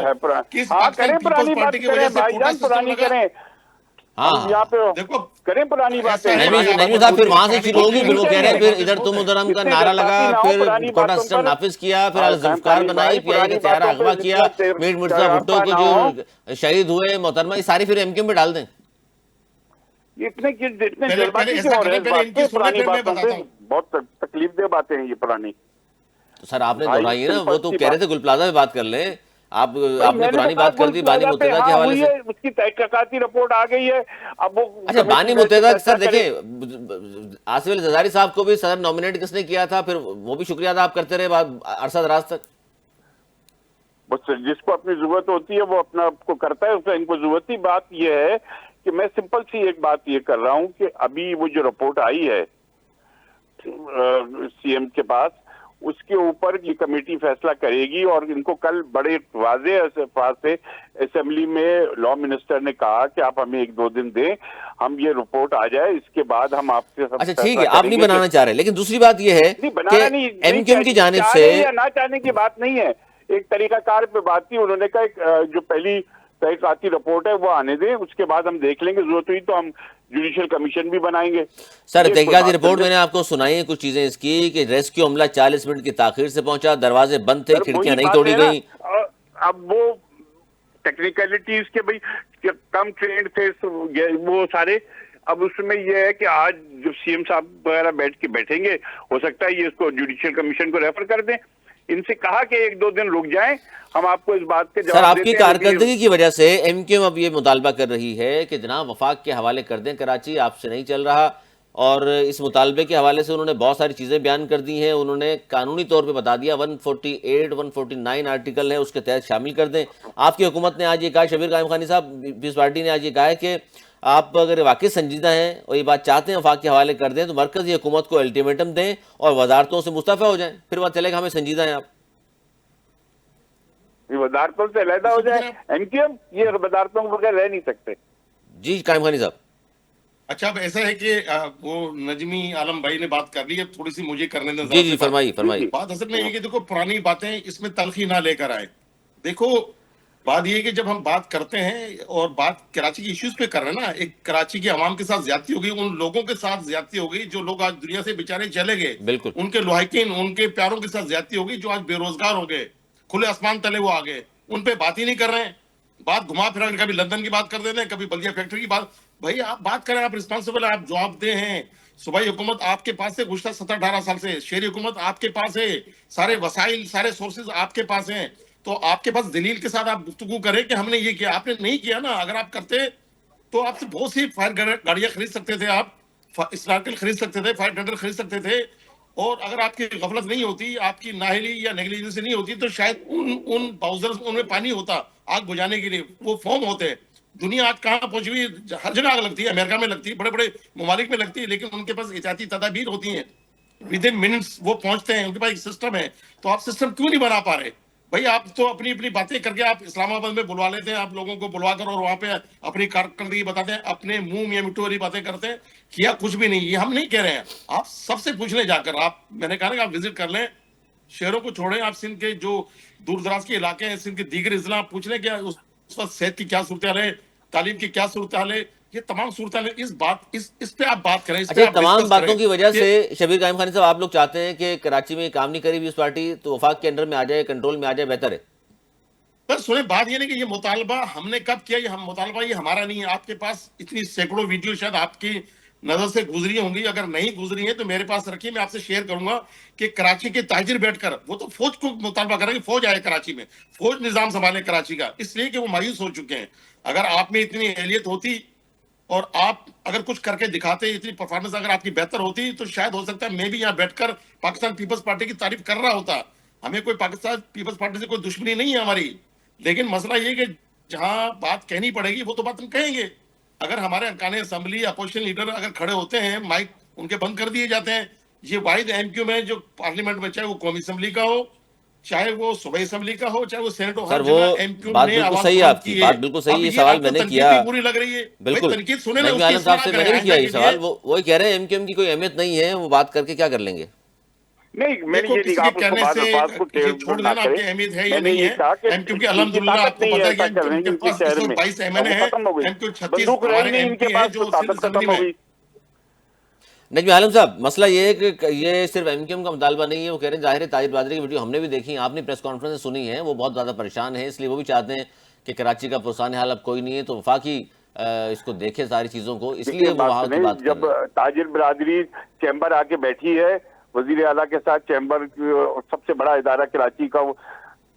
S3: کس
S2: ہاں
S3: پاکستان
S2: کریں,
S3: پیپلز
S2: پرانی
S3: پارٹی
S2: بات
S3: کی
S2: کریں
S3: وجہ سے
S2: بھائی
S3: کوٹا
S2: جان,
S3: سسٹم
S2: پرانی
S3: لگا.
S2: کریں.
S1: ہاں
S2: ہم یہاں پہ
S3: دیکھو
S2: کریں پرانی باتیں.
S3: ایسا ہے کہ
S2: پرانی
S1: نجمی
S2: باتوں
S1: صاحب
S2: کو
S1: پھر وہاں سے
S3: پرانی
S1: شروع
S3: باتیں
S1: ہوگی, پھر
S3: کریں
S1: وہ
S3: تو
S1: کہہ رہے ہیں
S3: ہمارے
S1: پھر
S3: پاس
S1: ادھر
S3: بہت
S1: تم
S3: ہے.
S1: ادھر کا
S2: اس سے
S1: نعرہ لگا,
S2: جذباتی نہ ہو
S1: پھر
S2: پرانی
S1: کوٹا
S2: باتوں
S1: سسٹم
S2: پر.
S1: نافذ کیا, پھر الذوالفقار
S2: قائم
S1: بنائی, پی آئی کے
S2: پرانی
S1: چہرہ
S2: باتوں
S1: اغوا
S2: پہ
S1: کیا, میر مرزا بھٹو
S2: چڑھاپا
S1: کو
S2: نہ
S1: جو
S2: ہو.
S1: شہید ہوئے محترمہ, یہ ساری پھر ایم کیو میں ڈال دیں.
S2: اتنے
S3: پہلے
S2: جذباتی
S3: ایسا
S2: کیوں ہو رہے
S3: کریں,
S2: ہیں اس
S3: پہلے ان
S2: بات
S3: کی
S2: پہ,
S3: سنیں
S2: پرانی
S3: پھر میں
S2: باتوں پہ.
S3: بتاتا ہوں.
S2: بہت تکلیف دہ باتیں ہیں یہ پرانی.
S1: تو سر آپ نے
S2: بھائی
S1: دہرائی ہے نا, وہ
S2: سمپل
S1: تو
S2: سی
S1: کہہ رہے
S2: بات.
S1: تھے گل پلازا پہ بات کر لیں. آپ نے
S2: میں نے
S1: پرانی
S2: تو کہا
S1: بات کر
S2: گل
S1: دی بانی
S2: پلازا پہ
S1: متحدہ کے
S2: ہاں
S1: حوالے
S2: ہوئی
S1: سے.
S2: ہے, اس کی تحقیقاتی رپورٹ آ گئی ہے, اب وہ
S1: اچھا, بانی
S2: کمیٹی بیٹھ کے
S1: متحدہ
S2: فیصلہ
S1: سر
S2: کرے.
S1: دیکھیں, آصف علی زرداری صاحب کو بھی صدر نومینیٹ کس نے کیا تھا, پھر وہ بھی شکریہ ادا آپ کرتے رہے عرصہ دراز تک.
S2: بس جس کو اپنی ضرورت ہوتی ہے وہ اپنا آپ کو کرتا ہے, اس سے ان کو ضرورتی. بات یہ ہے کہ میں سمپل سی ایک بات یہ کر رہا ہوں کہ ابھی وہ جو رپورٹ آئی ہے سی ایم کے پاس, اس کے اوپر یہ کمیٹی فیصلہ کرے گی، اور ان کو کل بڑے واضح الفاظ سے اسمبلی میں لا منسٹر نے کہا کہ آپ ہمیں 1-2 دن دیں، ہم یہ رپورٹ آ جائے، اس کے بعد ہم آپ سے
S1: اچھا ٹھیک ہے، آپ نہیں بنانا چاہ رہے، لیکن دوسری بات یہ ہے
S2: نہیں
S1: کہ
S2: بنانا
S1: ایم کیو ایم کی جانب سے
S2: چاہنے یا نہ چاہنے کی بات نہیں ہے، ایک طریقہ کار پہ بات کی انہوں نے کہا ایک جو پہلی تحقیقاتی رپورٹ ہے وہ آنے دیں، اس کے بعد ہم دیکھ لیں گے، ضرورت ہوئی تو ہم جوڈیشل کمیشن بھی بنائیں گے۔
S1: سر
S2: یہ کوئی
S1: تحقیقاتی
S2: بات
S1: رپورٹ
S2: نہیں
S1: میں نے آپ کو سنائی ہے کچھ چیزیں اس کی کہ ریسکیو عملہ 40 منٹ کی تاخیر سے پہنچا، دروازے بند تھے،
S2: سر
S1: کھڑکیاں
S2: وہی
S1: نہیں
S2: بات
S1: توڑی
S2: ہے نا،
S1: گئیں۔
S2: اب وہ ٹیکنیکلٹیز کے بھئی کم ٹرینڈ تھے وہ سارے، اب اس میں یہ ہے کہ آج جب سی ایم صاحب وغیرہ بیٹھ کے بیٹھیں گے، ہو سکتا ہے یہ اس کو جوڈیشل کمیشن کو ریفر کر دیں، ان سے کہا کہ 1-2 دن رک جائیں، ہم آپ کو اس بات کے
S1: سر
S2: جواب
S1: آپ کی
S2: دیتے ہیں، لیکن
S1: کارکردگی کی وجہ سے ایم کیو ایم اب یہ مطالبہ کر رہی ہے کہ جناب وفاق کے حوالے کر دیں کراچی، آپ سے نہیں چل رہا، اور اس مطالبے کے حوالے سے انہوں نے بہت ساری چیزیں بیان کر دی ہیں، انہوں نے قانونی طور پہ بتا دیا 148 149 آرٹیکل ہے اس کے تحت شامل کر دیں۔ آپ کی حکومت نے آج یہ کہا، شبیر قائم خانی صاحب پیپلز پارٹی نے آج یہ کہا ہے کہ آپ اگر واقعی سنجیدہ ہیں اور یہ بات چاہتے ہیں وفاق کے حوالے کر دیں تو مرکزی حکومت کو الٹیمیٹم دیں اور وزارتوں سے مستعفی ہو جائیں، پھر بات چلے گا ہمیں سنجیدہ ہیں آپ۔
S2: وزارتوں سے علیحدہ ہو جائے ایم کیو ایم، یہ وزارتوں کے بغیر رہ نہیں سکتے۔
S1: جی قائم خانی صاحب۔
S3: اچھا اب ایسا ہے کہ وہ نجمی عالم بھائی نے بات کر لی ہے، تھوڑی سی مجھے کرنے دیں
S1: جی
S3: ذرا
S1: جی
S3: سے بات۔
S1: فرمائیے فرمائیے۔
S3: بات اصل میں یہ کہ دیکھو پرانی باتیں اس میں تلخی نہ لے کر آئے۔ دیکھو بات یہ ہے کہ جب ہم بات کرتے ہیں اور بات کراچی کے ایشوز پہ کر رہے ہیں نا، ایک کراچی کے عوام کے ساتھ زیادتی ہو گئی، ان لوگوں کے ساتھ زیادتی ہو گئی جو لوگ آج دنیا سے بیچارے چلے گئے،
S1: بالکل
S3: ان کے لواحقین، ان کے پیاروں کے ساتھ زیادتی ہو گئی جو آج بے روزگار ہو گئے، کھلے آسمان تلے وہ آ گئے، ان پہ بات ہی نہیں کر رہے ہیں۔ بات گھما پھرا کے کبھی لندن کی بات کر دیتے ہیں، کبھی بلدیہ فیکٹری کی بات۔ بھائی آپ بات کریں، آپ رسپانسبل ہیں، آپ جواب دہ ہیں۔ صوبائی حکومت آپ کے پاس ہے گزشتہ 17-18 سال سے، شہری حکومت آپ کے پاس ہے، سارے وسائل سارے سورسز آپ کے پاس ہیں، تو آپ کے پاس دلیل کے ساتھ آپ گفتگو کریں کہ ہم نے یہ کیا، آپ نے نہیں کیا نا۔ اگر آپ کرتے تو آپ سے بہت سی فائر گاڑیاں خرید سکتے تھے، آپ اسٹارکل خرید سکتے تھے، فائر ٹینڈر خرید سکتے تھے، اور اگر آپ کی غفلت نہیں ہوتی، آپ کی نااہلی یا نیگلیجنس نہیں ہوتی تو شاید ان باؤزرز ان میں پانی ہوتا آگ بجھانے کے لیے، وہ فوم ہوتے۔ دنیا آج کہاں پہنچی ہوئی، ہر جگہ آگ لگتی ہے، امریکہ میں لگتی ہے، بڑے بڑے ممالک میں لگتی ہے، لیکن ان کے پاس احتیاطی تدابیر ہوتی ہیں، ود ان منٹس وہ پہنچتے ہیں، ان کے پاس ایک سسٹم ہے۔ تو آپ سسٹم کیوں نہیں بنا پا رہے؟ بھائی آپ تو اپنی اپنی باتیں کر کے آپ اسلام آباد میں بلوا لیتے ہیں، آپ لوگوں کو بلوا کر اور وہاں پہ اپنی کارکردگی بتاتے ہیں، اپنے منہ میں مٹھو والی باتیں کرتے ہیں، کیا کچھ بھی نہیں۔ یہ ہم نہیں کہہ رہے ہیں، آپ سب سے پوچھ لیں جا کر، آپ میں نے کہا نا کہ آپ وزٹ کر لیں، شہروں کو چھوڑیں، آپ سندھ کے جو دور دراز کے علاقے ہیں، سندھ کے دیگر اضلاع، آپ پوچھ لیں کہ اس وقت صحت کی کیا صورتحال ہے، تعلیم کی کیا صورتحال ہے، یہ تمام صورتحال اس پہ آپ بات کریں، اس
S1: اچھا
S3: پہ
S1: ان
S3: آپ
S1: تمام
S3: ڈسکس
S1: باتوں
S3: کریں
S1: کی وجہ
S3: کہ
S1: سے شبیر قائم خانی صاحب آپ لوگ چاہتے ہیں کہ کراچی میں کام نہیں کرے پیپلز پارٹی تو وفاق کے انڈر میں آ جائے، کنٹرول میں آ جائے، بہتر ہے۔
S3: سر سنیں، بات یہ نہیں کہ یہ مطالبہ ہم نے کب کیا، یہ مطالبہ یہ ہمارا نہیں ہے۔ آپ کے پاس اتنی سینکڑوں ویڈیو شاید آپ کی نظر سے گزری ہوں گی، اگر نہیں گزری ہیں تو میرے پاس رکھیے، میں آپ سے شیئر کروں گا کہ کراچی کے تاجر بیٹھ کر وہ تو فوج کو مطالبہ کریں کہ فوج آئے کراچی میں، فوج نظام سنبھالے کراچی کا، اس لیے کہ وہ مایوس ہو چکے ہیں۔ اگر آپ میں اتنی اہلیت ہوتی اور آپ اگر کچھ کر کے دکھاتے، اتنی پرفارمنس اگر آپ کی بہتر ہوتی تو شاید ہو سکتا ہے میں بھی یہاں بیٹھ کر پاکستان پیپلز پارٹی کی تعریف کر رہا ہوتا۔ ہمیں کوئی پاکستان پیپلز پارٹی سے کوئی دشمنی نہیں ہے ہماری، لیکن مسئلہ یہ کہ جہاں بات کہنی پڑے گی وہ تو بات ہم کہیں گے۔ اگر ہمارے ارکان اسمبلی اپوزیشن لیڈر اگر کھڑے ہوتے ہیں، مائک ان کے بند کر دیے جاتے ہیں۔ یہ واحد ایم کیو میں جو پارلیمنٹ میں، چاہے وہ قومی اسمبلی کا ہو، چاہے وہ صوبائی اسمبلی کا ہو، چاہے وہ سینٹ ہو،
S1: سر
S3: ہر
S1: وہ
S3: جگہ ایم کیو
S1: بات
S3: نے
S1: بالکل
S3: آواز
S1: صحیح ہے
S3: بلند
S1: آپ کی،
S3: کی ہے۔
S1: بات بالکل صحیح
S3: اب
S1: ہے،
S3: یہ
S1: سوال
S3: آپ
S1: میں
S3: کو
S1: نے
S3: تنقید
S1: کیا
S3: بھی بری لگ رہی ہے، بھائی
S1: بالکل،
S3: تنقید سنیں نا،
S1: نجمی
S3: اس کی
S1: عالم صاحب
S3: اصلاح
S1: سے میں
S3: کریں
S1: نے بھی کیا
S3: آئندہ
S1: یہ
S3: کے لیے۔
S1: سوال، وہ وہی کہہ رہے ہیں ایم کیو ایم کی کوئی اہمیت نہیں ہے، وہ بات کر کے کیا کر لیں گے۔
S2: نہیں میں نے
S3: دیکھو
S2: یہ نہیں
S3: کسی
S2: کہا،
S3: کے
S2: آپ اس کو
S3: کہنے
S2: بعض
S3: سے
S2: الفاظ کو
S3: یہ
S2: ٹیڑھ
S3: چھوڑ
S2: نہ
S3: دینا آپ
S2: کریں،
S3: کی اہمیت ہے یا
S2: میں نے
S3: نہیں
S2: یہ
S3: ہے۔
S2: کہا کہ
S3: ایم کیو کے
S2: ان کی
S3: الحمدللہ آپ
S2: طاقت
S3: کو
S2: نہیں ہے
S3: پتہ ہے کہ
S2: ایسا
S3: ایم
S2: کر
S3: کیو
S2: رہے
S3: کے
S2: ہیں ان کے
S3: پاس اس
S2: شہر
S3: وقت
S2: میں،
S3: 22
S2: اب
S3: ایم این
S2: وہ
S3: اے ہیں،
S2: ختم ہو گئی،
S3: ایم کیو 36
S2: بندوق رہی
S3: ہمارے
S2: نہیں
S3: ایم
S2: ان کے
S3: پی ہیں
S2: پاس، تو
S3: جو سندھ
S2: طاقت
S3: اسمبلی
S2: ختم ہو
S3: میں۔
S2: گئی۔
S1: نجمی عالم صاحب مسئلہ یہ ہے کہ یہ صرف ایم کیو ایم کا مطالبہ نہیں ہے، وہ کہہ رہے ہیں ظاہر ہے طاہر برادری کی ویڈیو ہم نے بھی دیکھی، آپ نے پریس کانفرنس سنی ہے، وہ بہت زیادہ پریشان ہیں، اس لیے وہ بھی چاہتے ہیں کہ کراچی کا پرسان حال اب کوئی نہیں ہے تو وفاقی اس کو دیکھے ساری چیزوں کو، اس
S2: دیکھیے
S1: لیے وہ
S2: بات
S1: وہاں کی
S2: سنیں،
S1: بات کر
S2: جب
S1: رہے ہیں۔
S2: تاجر برادری چیمبر آ کے بیٹھی ہے، وزیر اعلیٰ کے ساتھ چیمبر سب سے بڑا ادارہ کراچی کا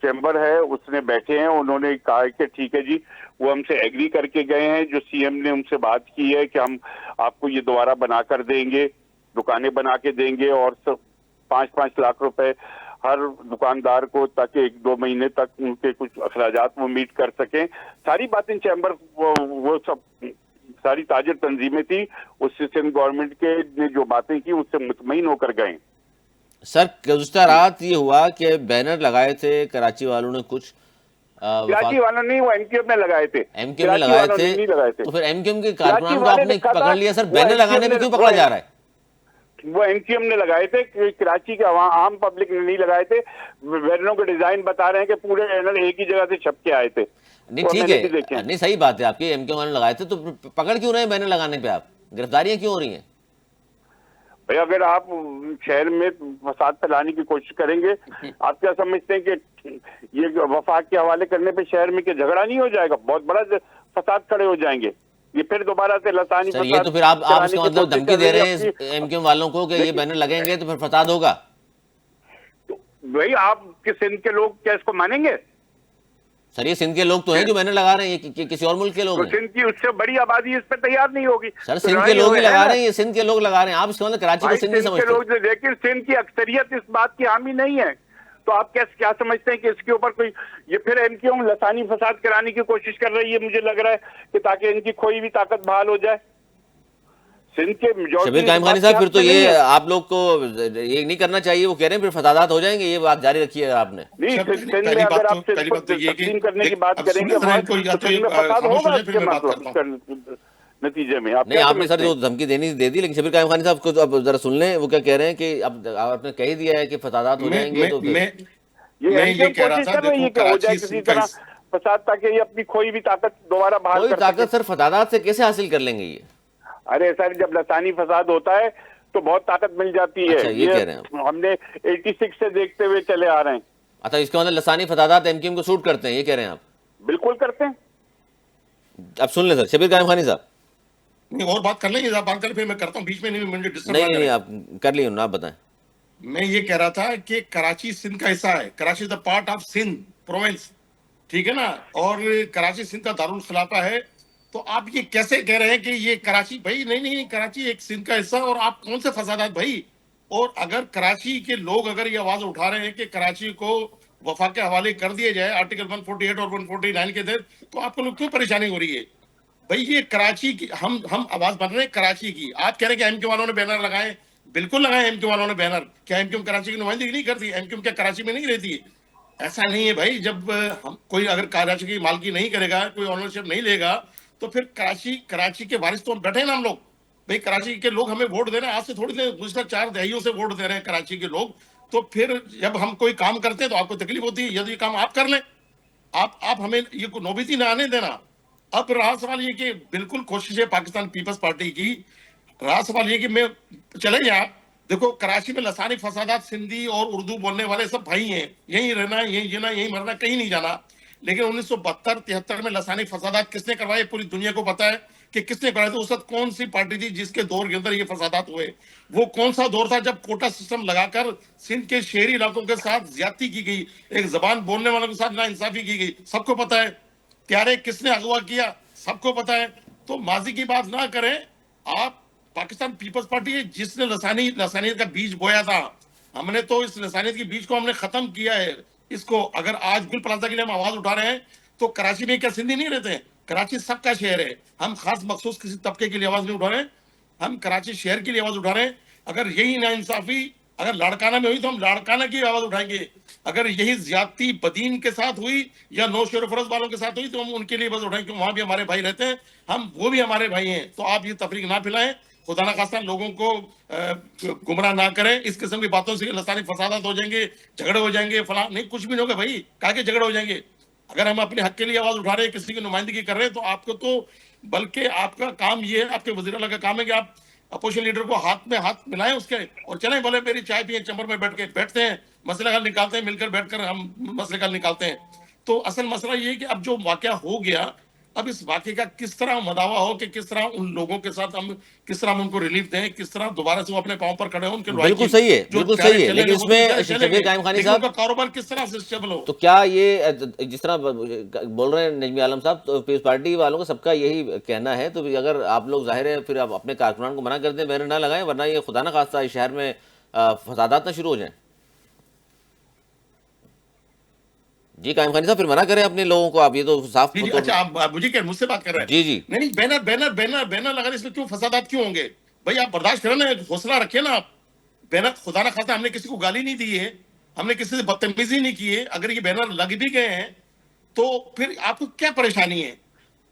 S2: چیمبر ہے، اس نے بیٹھے ہیں، انہوں نے کہا کہ ٹھیک ہے جی، وہ ہم سے ایگری کر کے گئے ہیں، جو سی ایم نے ان سے بات کی ہے کہ ہم آپ کو یہ دوبارہ بنا کر دیں گے، دکانیں بنا کے دیں گے، اور 5-5 لاکھ روپے ہر دکاندار کو، تاکہ 1-2 مہینے تک ان کے کچھ اخراجات وہ میٹ کر سکیں۔ ساری باتیں چیمبر وہ سب ساری تاجر تنظیمیں تھی، اس سے سندھ گورنمنٹ کے نے جو باتیں کی اس سے مطمئن ہو کر گئے۔
S1: سر گزشتہ رات یہ ہوا کہ بینر لگائے تھے کراچی والوں نے کچھ
S2: کراچی والوں نہیں، وہ ایم کیو ایم نے لگائے تھے،
S1: ایم کیو ایم نے لگائے تھے،
S2: نہیں لگائے تھے،
S1: تو پھر ایم کیو ایم کے
S2: کراچی
S1: کارکنان کو
S2: والے
S1: آپ نے
S2: لکھا تھا،
S1: پکڑ لیا سر،
S2: وہ
S1: بینر
S2: ایم کیو
S1: لگانے
S2: ایم
S1: پہ
S2: نے
S1: کیوں پکڑا جا رہا ہے؟
S2: وہ ایم کیو ایم نے لگائے تھے، کراچی کے عام پبلک نے نہیں لگائے تھے، بینروں کے ڈیزائن بتا رہے ہیں کہ پورے بینر ایک ہی جگہ سے چھپ کے آئے تھے،
S1: نہیں
S2: وہ
S1: ٹھیک
S2: میں نے بھی دیکھے
S1: ہے،
S2: ہیں۔
S1: نہیں صحیح بات ہے آپ کی، ایم کیو ایم نے لگائے تھے، تو پکڑ کیوں رہے ہیں بینر لگانے پہ؟ آپ گرفتاریاں کیوں ہو رہی ہیں؟
S2: بھئی اگر آپ شہر میں فساد پھیلانے کی کوشش کریں گے، آپ کیا سمجھتے ہیں کہ یہ وفاق کے حوالے کرنے پہ شہر میں کہ جھگڑا نہیں ہو جائے گا؟ بہت بڑا فساد کھڑے ہو جائیں گے، یہ پھر دوبارہ سے لسانی
S1: سر یہ
S2: فساد
S1: تو پھر آپ اس
S2: چلانے
S1: کا
S2: کی
S1: مطلب
S2: کوشش
S1: دھمکی
S2: کر
S1: دے
S2: رہی
S1: رہے
S2: ہے
S1: ہیں
S2: اپنی۔
S1: ایم کیو ایم والوں کو کہ یہ بینر لگیں گے تو پھر فساد ہوگا؟
S2: بھئی آپ کے سندھ کے لوگ کیا اس کو مانیں گے؟
S1: سر یہ سندھ کے لوگ تو ہیں جو بینر لگا رہے ہیں، یہ کسی اور ملک کے لوگ
S2: تو
S1: ہیں؟
S2: سندھ کی اس سے بڑی آبادی اس پہ تیار نہیں ہوگی،
S1: سر
S2: تو
S1: سندھ کے
S2: لڑائی
S1: لوگ ہی
S2: ہے
S1: لگا
S2: نا۔
S1: رہے ہیں، یہ سندھ کے لوگ لگا رہے ہیں، آپ اس کا مطلب کراچی کو
S2: بھائی
S1: سندھ نہیں
S2: سندھ کے
S1: سمجھتے؟
S2: لوگ لیکن سندھ کی اکثریت اس بات کی حامی نہیں ہے، تو آپ کیا سمجھتے ہیں کہ اس کے اوپر کوئی یہ پھر ایم کیو ایم لسانی فساد کرانے کی کوشش کر رہی ہے؟ مجھے لگ رہا ہے کہ تاکہ ان کی کھوئی بھی طاقت بحال ہو جائے۔ سندھ کے میجورٹی
S1: شبیر
S2: اس
S1: قائم خانی
S2: بات کے
S1: صاحب، پھر
S2: حق
S1: تو
S2: میں نہیں
S1: یہ
S2: ہے۔
S1: آپ لوگ کو یہ نہیں کرنا چاہیے، وہ کہہ رہے ہیں پھر فسادات ہو جائیں گے، یہ بات جاری رکھیے گا آپ نے۔
S2: نہیں،
S3: سر
S2: سندھ میں اگر آپ سندھ
S3: پہلی
S2: کو
S3: بات تو یہ ہے کہ
S2: تقسیم کرنے کی بات
S3: اب
S2: کریں گے
S3: سنیں ذرا ان کو، یا
S2: تو
S3: تو
S2: سندھ میں فساد
S3: خاموش ہو
S2: ہوگا
S3: جائے
S2: اس
S3: پھر
S2: کے
S3: میں بات کرتا ہوں۔
S2: نتیجے میں آپ
S1: نہیں
S2: کیا
S1: آپ نے سر
S2: سمجھتے
S1: جو
S2: ہیں؟
S1: دھمکی دے دی، لیکن شبیر قائم خانی صاحب کو تو اب ذرا سن لیں، وہ کیا کہہ رہے ہیں کہ اب آپ نے کہہ دیا ہے کہ فسادات ہو
S3: میں
S1: جائیں گے
S3: میں
S1: تو پھر
S3: میں
S2: یہ
S3: میں
S2: ایم کیو
S3: یہ
S2: ایم
S3: کہہ رہا
S2: کوشش
S3: تھا،
S2: کر رہی
S3: دیکھو
S2: ہے کہ ہو جائے
S3: کراچی
S2: کسی
S3: سندھ کا
S2: طرح فساد، تاکہ یہ اپنی کھوئی بھی طاقت دوبارہ بحال
S1: کوئی
S2: کر سکے۔
S1: طاقت سر فسادات سے کیسے حاصل کر لیں گے یہ؟
S2: ارے سر جب لسانی فساد ہوتا ہے تو بہت طاقت مل جاتی ہے،
S1: اچھا یہ کہہ رہے ہیں آپ؟
S2: یہ ہم نے 86 سے دیکھتے ہوئے چلے آ رہے ہیں۔
S1: اچھا اس کے مطلب لسانی فسادات ایم کیو ایم کو سوٹ کرتے ہیں، یہ کہہ رہے ہیں آپ؟
S2: بالکل کرتے ہیں۔
S1: اب سن لیں سر شبیر قائم خانی صاحب۔
S3: نہیں اور بات کر لیں گے، بات کر پھر میں کرتا ہوں، بیچ میں نہیں، مجھے ڈسٹرب
S1: نہیں
S3: نہ
S1: نہیں نہیں
S3: کریں۔
S1: آپ کر لیے آپ بتائیں۔
S3: میں یہ کہہ رہا تھا کہ کراچی سندھ کا حصہ ہے، Karachi is the part of Sindh province, ٹھیک ہے نا، اور کراچی سندھ کا دارالخلافہ ہے، تو آپ یہ کیسے کہہ رہے ہیں کہ یہ کراچی، بھائی نہیں، کراچی ایک سندھ کا حصہ، اور آپ کون سے فسادات بھائی؟ اور اگر کراچی کے لوگ اگر یہ آواز اٹھا رہے ہیں کہ کراچی کو وفاق کے حوالے کر دیا جائے آرٹیکل 148 اور 149 کے تحت، تو آپ کو لوگ کیوں پریشانی ہو رہی ہے؟ بھائی یہ کراچی کی ہم آواز بن رہے ہیں کراچی کی، آپ کہہ رہے ہیں کہ ایم کیو والوں نے بینر لگائے، بالکل لگائے ایم کیو والوں نے بینر، کیا ایم کیو کراچی کی نمائندگی نہیں کرتی؟ ایم کیو کیا کراچی میں نہیں رہتی؟ ایسا نہیں ہے بھائی، جب ہم کوئی اگر کراچی کی مالکی نہیں کرے گا، کوئی اونرشپ نہیں لے گا، تو پھر کراچی کے وارث تو ہم بیٹھے نا ہم لوگ، بھائی کراچی کے لوگ ہمیں ووٹ دے رہے ہیں، آج سے تھوڑی دیر گزشتہ 4 دہائیوں سے ووٹ دے رہے ہیں کراچی کے لوگ، تو پھر جب ہم کوئی کام کرتے ہیں تو آپ کو تکلیف ہوتی ہے، یدی کام آپ کر لیں، آپ ہمیں یہ نوبتی نہ آنے دینا۔ اب رہا سوال یہ کہ بالکل کوشش ہے پاکستان پیپلز پارٹی کی، رہا سوال یہ کہ میں چلیں گے آپ دیکھو کراچی میں لسانی فسادات، سندھی اور اردو بولنے والے سب بھائی ہیں، یہیں رہنا، یہیں جینا، یہیں مرنا، کہیں نہیں جانا، لیکن 1972-73 میں لسانی فسادات کس نے کروائے؟ پوری دنیا کو پتا ہے کہ کس نے کروائے تھے۔ اس وقت کون سی پارٹی تھی جس کے دور کے اندر یہ فسادات ہوئے؟ وہ کون سا دور تھا جب کوٹا سسٹم لگا کر سندھ کے شہری علاقوں کے ساتھ زیادتی کی گئی، ایک زبان بولنے والوں کے ساتھ ناانصافی کی گئی؟ سب کو پتا ہے۔ پیارے کس نے اغوا کیا؟ سب کو پتا ہے۔ تو ماضی کی بات نہ کریں آپ، پاکستان پیپلز پارٹی ہے جس نے لسانیت کا بیج بویا تھا، ہم نے تو اس لسانیت کے بیج کو ہم نے ختم کیا ہے۔ اس کو اگر آج گل پلازا کے لیے ہم آواز اٹھا رہے ہیں تو کراچی میں کیا سندھی نہیں رہتے ہیں؟ کراچی سب کا شہر ہے، ہم خاص مخصوص کسی طبقے کے لیے آواز نہیں اٹھا رہے ہیں، ہم کراچی شہر کے لیے آواز اٹھا رہے ہیں۔ اگر یہی ناانصافی اگر لاڑکانہ میں ہوئی تو ہم لاڑکانہ کی آواز اٹھائیں گے، اگر یہی زیادتی بدین کے ساتھ ہوئی یا نو شور و فرض والوں کے ساتھ ہوئی تو ہم ان کے لیے بس اٹھائیں، کیونکہ وہاں بھی ہمارے بھائی رہتے ہیں، ہم وہ بھی ہمارے بھائی ہیں۔ تو آپ یہ تفریق نہ پھیلائیں، خدا نہ خواستہ لوگوں کو گمراہ نہ کریں اس قسم کی باتوں سے، لسانی فسادات ہو جائیں گے، جھگڑے ہو جائیں گے، فلاں نہیں، کچھ بھی نہیں ہوگا بھائی، کہا کہ جھگڑے ہو جائیں گے؟ اگر ہم اپنے حق کے لیے آواز اٹھا رہے ہیں، کسی کی نمائندگی کر رہے ہیں، تو آپ کو تو بلکہ آپ کا کام یہ ہے، آپ کے وزیر اعلیٰ کا کام ہے کہ آپ اپوزیشن لیڈر کو ہاتھ میں ہاتھ ملائیں اس کے، اور چلیں بولے میری چائے پیئیں، چمبر میں بیٹھتے ہیں، مسئلہ حل نکالتے ہیں، مل کر بیٹھ کر ہم مسئلہ حل نکالتے ہیں۔ تو اصل مسئلہ یہ ہے کہ اب جو واقعہ ہو گیا، اب اس واقعے کا کس طرح مداوع ہو کہ کس طرح ان لوگوں کے ساتھ ہم کس طرح ہم ان کو ریلیف دیں، کس طرح دوبارہ سے وہ اپنے پاؤں پر کھڑے ہوں، ان کے
S1: بالکل
S3: لوائکی
S1: صحیح ہے،
S3: جو
S1: بالکل
S3: پیارے
S1: صحیح ہے،
S3: چلیں
S1: لیکن
S3: گے
S1: اس
S3: وہ تو
S1: میں
S3: بیچارے چلیں
S1: شبیر
S3: گے،
S1: قائم خانی
S3: لیکن ان
S1: صاحب،
S3: کا کاروبار کس طرح سے اسٹیبل ہو۔
S1: تو کیا یہ جس طرح بول رہے ہیں نجمی عالم صاحب، تو پیپلز پارٹی والوں کا سب کا یہی کہنا ہے، تو اگر آپ لوگ ظاہر ہے پھر آپ اپنے کارکنان کو منع کر دیں، بینر نہ لگائیں، ورنہ یہ خدا نہ خواستہ اس شہر میں فسادات نہ شروع ہو جائیں۔ جی قائم خانی صاحب پھر منع کریں اپنے لوگوں کو، آپ یہ تو صاف
S3: جی
S1: طور،
S3: اچھا آپ مجھے کیا مجھ سے بات کر رہے ہیں؟
S1: جی جی
S3: نہیں بینر لگانے اس میں کیوں فسادات کیوں ہوں گے؟ بھائی آپ برداشت کریں نا، حوصلہ رکھیں نا آپ، بینر خدا نہ خواستہ ہم نے کسی کو گالی نہیں دی ہے, ہم نے کسی سے بدتمیزی نہیں کی ہے, اگر یہ بینر لگ بھی گئے ہیں تو پھر آپ کو کیا پریشانی ہے؟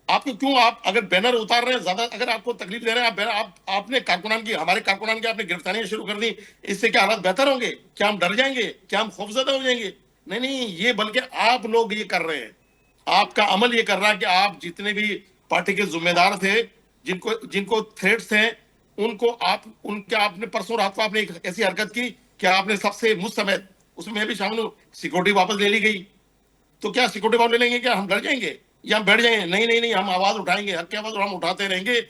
S3: آپ کو کیوں, آپ اگر بینر اتار رہے ہیں زیادہ, اگر آپ کو تکلیف دے رہے ہیں, آپ نے کارکنان کی, ہمارے کارکنان کی آپ نے گرفتاریاں شروع کر دی, اس سے کیا حالات بہتر ہوں گے؟ کیا ہم ڈر جائیں گے؟ کیا ہم خوفزدہ ہو جائیں گے؟ نہیں نہیں, یہ بلکہ آپ لوگ یہ کر رہے ہیں, آپ کا عمل یہ کر رہا ہے کہ آپ جتنے بھی پارٹی کے ذمہ دار تھے, جن کو تھریٹس ہیں, آپ نے پرسوں رات کو آپ نے ایک ایسی حرکت کی کہ آپ نے سب سے مجھ سمیت, اس میں بھی شامل ہوں, سیکورٹی واپس لے لی گئی. تو کیا سیکورٹی واپس لے لیں گے, کیا ہم ڈر جائیں گے یا ہم بیٹھ جائیں گے؟ نہیں نہیں نہیں, ہم آواز اٹھائیں گے, حق کی آواز ہم اٹھاتے رہیں گے,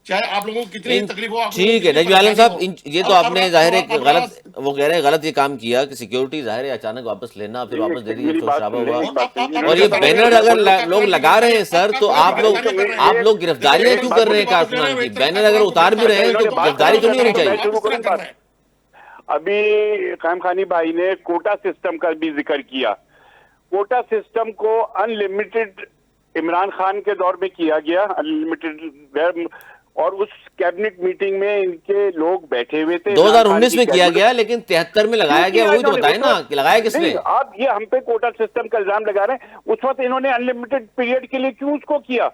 S3: چاہے آپ لوگوں کو کتنی تکلیف ہو, آپ لوگوں کو
S1: ٹھیک ہے
S3: کتنی
S1: نجمی عالم
S3: پریشانی
S1: صاحب,
S3: ہو.
S1: یہ تو آپ نے ظاہر ہے
S3: اب
S1: غلط, وہ کہہ رہے ہیں غلط یہ کام کیا کہ سیکیورٹی ظاہر ہے اچانک واپس لینا, پھر واپس دے دیا,
S2: میری
S1: شور
S2: بات
S1: شرابہ
S2: سن لیں,
S1: ہوا.
S2: میری بات سن لیں.
S1: اور یہ بینر اگر لوگ لگا رہے ہیں سر, تو آپ لوگ گرفتاریاں کیوں کر رہے ہیں کارکنان کی؟ بینر اگر اتار بھی رہے ہیں تو گرفتاری کیوں نہیں ہونی چاہیے؟
S2: ابھی قائم خانی بھائی نے کوٹا سسٹم کا بھی ذکر کیا. کوٹا سسٹم کو ان لمیٹڈ عمران خان کے دور میں کیا گیا, ان لمیٹڈ, اور اس کیبنٹ میٹنگ میں ان کے لوگ بیٹھے ہوئے تھے.
S1: 2019 میں کیا گیا, لیکن 73 میں لگایا گیا, وہی تو بتائیں نا کہ لگایا کس نے؟
S2: نہیں, آپ یہ ہم پہ کوٹا سسٹم کا الزام لگا رہے ہیں. اس وقت انہوں نے ان لمیٹڈ پیریڈ کے لیے کیوں اس کو کیا؟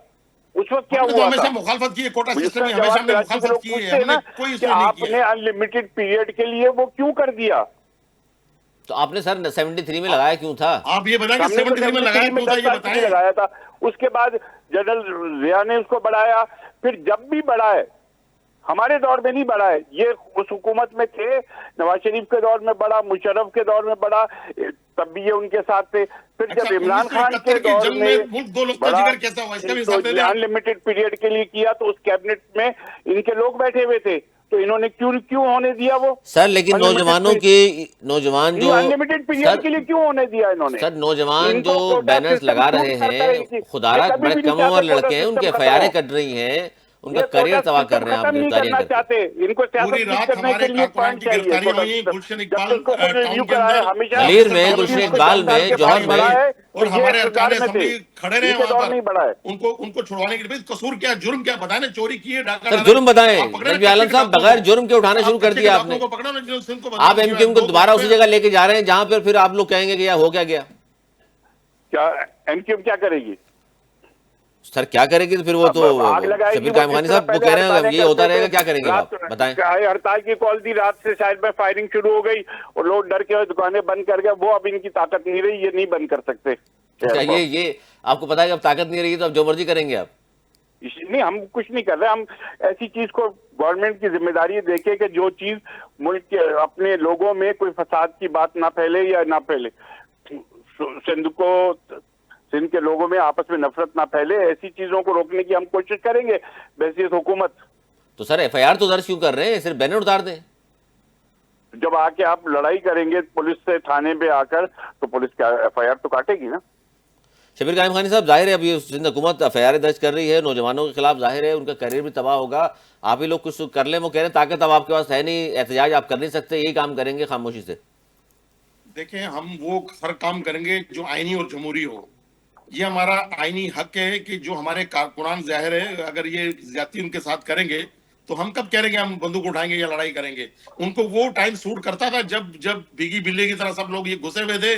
S2: اس وقت کیا ہوا تھا؟
S3: ہمیشہ مخالفت کی ہے کوٹا
S2: اس
S3: سسٹم
S2: کا
S3: کی, ہمیشہ ہم
S2: جواب
S3: نے
S2: کراچی کے لوگ
S3: مخالفت کی ہے,
S2: پوچھتے ہیں
S3: ہم نے
S2: نا
S3: کوئی
S2: کہ
S3: ایشو نہیں
S2: آپ
S3: کیا
S2: نے
S3: ہے.
S2: ان لمیٹڈ پیریڈ کے لیے وہ کیوں کر دیا؟
S1: تو آپ نے سر 73 میں لگایا کیوں تھا؟
S3: آپ یہ بتائیں کہ
S2: ہم نے تو
S3: 73 میں لگایا
S2: 73 میں
S3: کیوں تھا,
S2: 10
S3: یہ
S2: سال کے لیے
S3: بتائیں.
S2: لگایا تھا. اس کے بعد جنرل ضیاء نے اس کو بڑھایا, پھر جب بھی بڑھا ہے, ہمارے دور میں نہیں بڑھا ہے, یہ اس حکومت میں تھے, نواز شریف کے دور میں بڑھا, مشرف کے دور میں بڑھا, تب بھی یہ ان کے ساتھ تھے. پھر جب عمران خان کے
S3: 1971 کی
S2: دور
S3: جنگ
S2: میں
S3: ملک دو لخت
S2: بڑھا
S3: جگر کیسا ہوا, اس کا بھی
S2: تو
S3: حساب دے دیں آپ.
S2: ان لمیٹڈ پیریڈ کے لیے کیا, تو اس کیبنٹ میں ان کے لوگ بیٹھے ہوئے تھے, تو انہوں نے کیوں ہونے دیا وہ
S1: سر لیکن نوجوان جو
S2: ان لمیٹڈ
S1: سر
S2: پیریڈ کے لیے کیوں ہونے دیا انہوں نے؟
S1: سر نوجوان
S2: ان
S1: جو
S2: کو کوٹا
S1: بینرز
S2: سسٹم
S1: لگا
S2: کیوں
S1: رہے
S2: کرتا
S1: ہیں,
S2: ہے؟ یہ
S1: خدارہ
S2: کبھی
S1: بڑے
S2: بھی نہیں
S1: کم عمر
S2: چاہتے کوٹا
S1: لڑکے ہیں, ان کے
S2: سسٹم
S1: ایف آئی
S2: ختم
S1: آریں
S2: ہو.
S1: کٹ رہی ہیں, ان کا
S2: یہ
S1: کریئر
S2: کوٹا
S1: تباہ کر
S2: سسٹم
S1: رہے ہیں آپ
S2: ختم نہیں
S1: گرفتاریاں
S2: کرنا
S1: کر کے.
S2: چاہتے, ان کو
S3: پوری
S2: سیاست ٹھیک
S3: رات
S2: کرنے کے
S3: ہمارے
S2: لیے
S3: کارکنان
S2: فنڈ
S3: کی
S2: چاہیے.
S3: گرفتاریاں
S2: کوٹا
S3: ہوئی,
S2: سسٹم
S3: گلشن
S2: جب سے
S3: اقبال
S2: اس کو خود ریویو
S3: ٹاؤن کے
S2: کرا ہے,
S3: اندر
S2: ہمیشہ
S1: ملیر میں,
S3: آفیسر
S2: جب بھی اس
S1: گلشن
S2: کو
S1: اقبال
S2: 10
S1: میں,
S2: سال کے
S1: جوہر
S2: بعد
S1: میں,
S2: بڑھا ہے
S3: اور
S2: تو یہ
S3: ہمارے
S2: اقتدار
S3: ارکان
S2: میں تھے,
S3: اسمبلی کھڑے رہے
S2: ان کے
S3: وہاں
S2: دور
S3: پر,
S2: نہیں بڑھا ہے.
S3: ان کو چھڑوانے کے لیے. قصور کیا, جرم کیا بتائیں نا, چوری کی ہے, ڈاکہ
S1: سر
S3: ڈالے,
S1: جرم بتائیں.
S3: آپ پکڑے نا
S1: نجمی
S3: کچے
S1: عالم
S3: کے
S1: صاحب
S3: ڈاکوؤں
S1: بغیر
S3: کو,
S1: جرم کے اٹھانا شروع
S3: آپ
S1: کر
S3: کچے کے
S1: دیا آپ نے.
S3: ڈاکوؤں کو پکڑو نا, جن کو
S1: آپ
S3: بدنام
S1: ایم
S3: کیا
S1: کیو
S3: ہے,
S1: ایم کو
S3: دو
S1: دوبارہ اسی
S3: روپے.
S1: جگہ لے کے جا رہے ہیں جہاں پھر آپ لوگ کہیں گے کہ ہو کیا گیا.
S2: کیا ایم کیو ایم کیا کرے گی؟
S1: سر کیا کرے گی؟ تو پھر وہ تو
S2: آگ لگائے گی.
S1: شبیر
S2: وہ
S1: قائم
S2: جس
S1: خانی
S2: طرح
S1: صاحب وہ
S2: پہلے
S1: کہہ رہے ہیں
S2: ہڑتالیں
S1: یہ ہوتا
S2: کرتے
S1: رہے گا,
S2: تھے,
S1: کیا کریں گے
S2: رات
S1: آپ بتائیں.
S2: ہڑتال کی کال دی, رات سے شاید میں فائرنگ شروع ہو گئی اور لوگ ڈر کے دکانیں بند کر گئے. وہ اب ان کی طاقت نہیں رہی, یہ نہیں بند کر سکتے
S1: اچھا,
S2: شہر کو.
S1: یہ آپ کو پتا ہے کہ اب طاقت نہیں رہی تو اب جو مرضی کریں گے آپ.
S2: نہیں, ہم کچھ نہیں کر رہے. ہم ایسی چیز کو گورنمنٹ کی ذمہ داری دیکھے کہ جو چیز ملک کے اپنے لوگوں میں کوئی فساد کی بات نہ پھیلے یا نہ پھیلے, سندھ کے لوگوں میں آپس میں نفرت نہ پھیلے, ایسی چیزوں کو روکنے کی ہم کوشش کریں گے بحیثیت حکومت.
S1: تو سر ایف آئی آر تو درج کیوں کر رہے ہیں, صرف بینر اتار دیں.
S2: جب آ کے آپ لڑائی کریں گے پولیس سے تھانے پہ آ کر, تو پولیس کیا ایف آئی آر تو کاٹے گی نا.
S1: شبیر قائم خانی صاحب, ظاہر ہے اب یہ سندھ حکومت ایف آئی آر درج کر رہی ہے نوجوانوں کے خلاف, ظاہر ہے ان کا کیریئر بھی تباہ ہوگا. آپ ہی لوگ کچھ کر لیں, وہ کہہ رہے ہیں طاقت اب آپ کے پاس ہے نہیں, احتجاج آپ کر نہیں سکتے, یہی کام کریں گے خاموشی سے.
S3: دیکھیں, ہم وہ ہر کام کریں گے جو آئینی اور جمہوری ہو. یہ ہمارا آئینی حق ہے کہ جو ہمارے کارکنان ظاہر ہے اگر یہ زیادتی ان کے ساتھ کریں گے تو ہم کب کہہ رہے ہیں کہ ہم بندوق اٹھائیں گے یا لڑائی کریں گے. ان کو وہ ٹائم سوٹ کرتا تھا جب بھیگی بلی کی طرح سب لوگ یہ گھسے ہوئے تھے.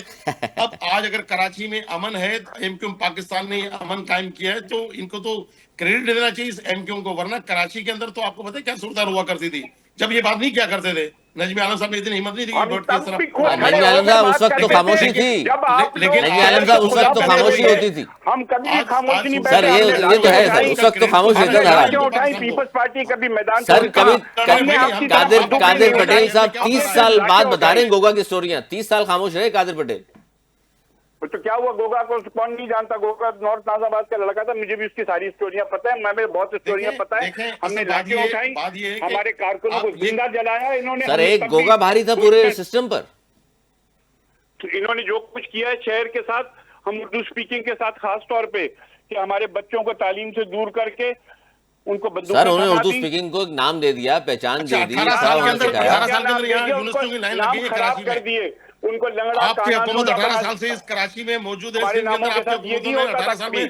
S3: اب آج اگر کراچی میں امن ہے, ایم کیو ایم پاکستان نے امن قائم کیا ہے, تو ان کو تو کریڈٹ دینا چاہیے اس ایم کیو ایم کو. ورنہ کراچی کے اندر تو آپ کو پتہ ہے کیا صورتحال ہوا کرتی تھی جب یہ بات نہیں کیا کرتے تھے. نجمی عالم صاحب نے اتنی ہمت نہیں دی
S2: ہم
S3: بٹ کی
S2: تب
S3: طرف
S2: بھی خود کھڑے
S1: نجمی
S2: ہو
S1: عالم
S2: کر
S1: صاحب اس
S2: بات
S1: وقت تو
S2: کرتے
S1: خاموشی
S2: تھے.
S1: تھی.
S2: جب آپ لوگ
S1: نجمی عالم صاحب اس وقت تو خاموشی ہوتی تھی.
S2: ہم کبھی بھی خاموشی نہیں
S1: سر
S2: بیٹھے. ہم نے
S1: یہ تو ہے سر, اس وقت تو خاموش
S2: ہم
S1: رہتا
S2: نے
S1: تھا.
S2: لاٹھیاں اٹھائی, پیپلز پارٹی کبھی میدان
S1: سر
S2: چھوڑی.
S1: کبھی
S2: ہم نے آپ کی طرف بندوقیں
S1: قادر
S2: نہیں
S1: پٹیل
S2: اٹھائی.
S1: صاحب
S2: ہم نے
S1: 30
S2: صرف
S1: سال بعد
S2: لاٹھیاں
S1: بتا رہے
S2: اٹھائی.
S1: ہیں گوگا کی سٹوریاں, 30 سال خاموش رہے قادر پٹیل.
S2: تو کیا ہوا, گوگا کو کون نہیں جانتا؟ گوگا نارتھ ناز آباد کا لڑکا تھا, مجھے بھی اس کی ساری اسٹوریاں پتہ ہیں, میں بہت اسٹوریاں پتہ ہیں. ہم نے لاٹھیاں اٹھائی, ہمارے کارکنوں کو زندہ جلایا انہوں نے.
S1: سر ایک گوگا بھاری تھا پورے سسٹم پر.
S2: انہوں نے جو کچھ کیا ہے شہر کے ساتھ, ہم اردو سپیکنگ کے ساتھ خاص طور پہ, کہ ہمارے بچوں کو تعلیم سے دور کر کے ان کو بندوقیں
S1: سر انہوں نے
S2: تھما
S1: اردو
S2: دی.
S1: اسپیکنگ کو ایک نام دے دیا, پہچان دے دی,
S3: 18
S1: سارا
S3: سال کے
S1: انہوں نے
S3: اندر
S1: سکھایا.
S3: 18 سال کے اندر یہاں
S2: ان کو
S3: یونیورسٹیوں کی لائن لگ
S2: نام
S3: گئی ہے
S2: خراب
S3: کراچی
S2: کر
S3: میں.
S2: دیے, ان کو لنگڑا
S3: آپ کی
S2: کانا
S3: حکومت
S2: لولا
S3: 18
S2: بنا
S3: سال سے
S2: دیا.
S3: اس کراچی میں موجود ہے,
S2: ہمارے
S3: سندھ کے
S2: ناموں
S3: اندر
S2: کے
S3: آپ کی
S2: ساتھ یہ
S3: حکومتوں
S2: نہیں
S3: نے
S2: ہوتا تھا
S3: 18 سال
S2: کبھی.
S3: میں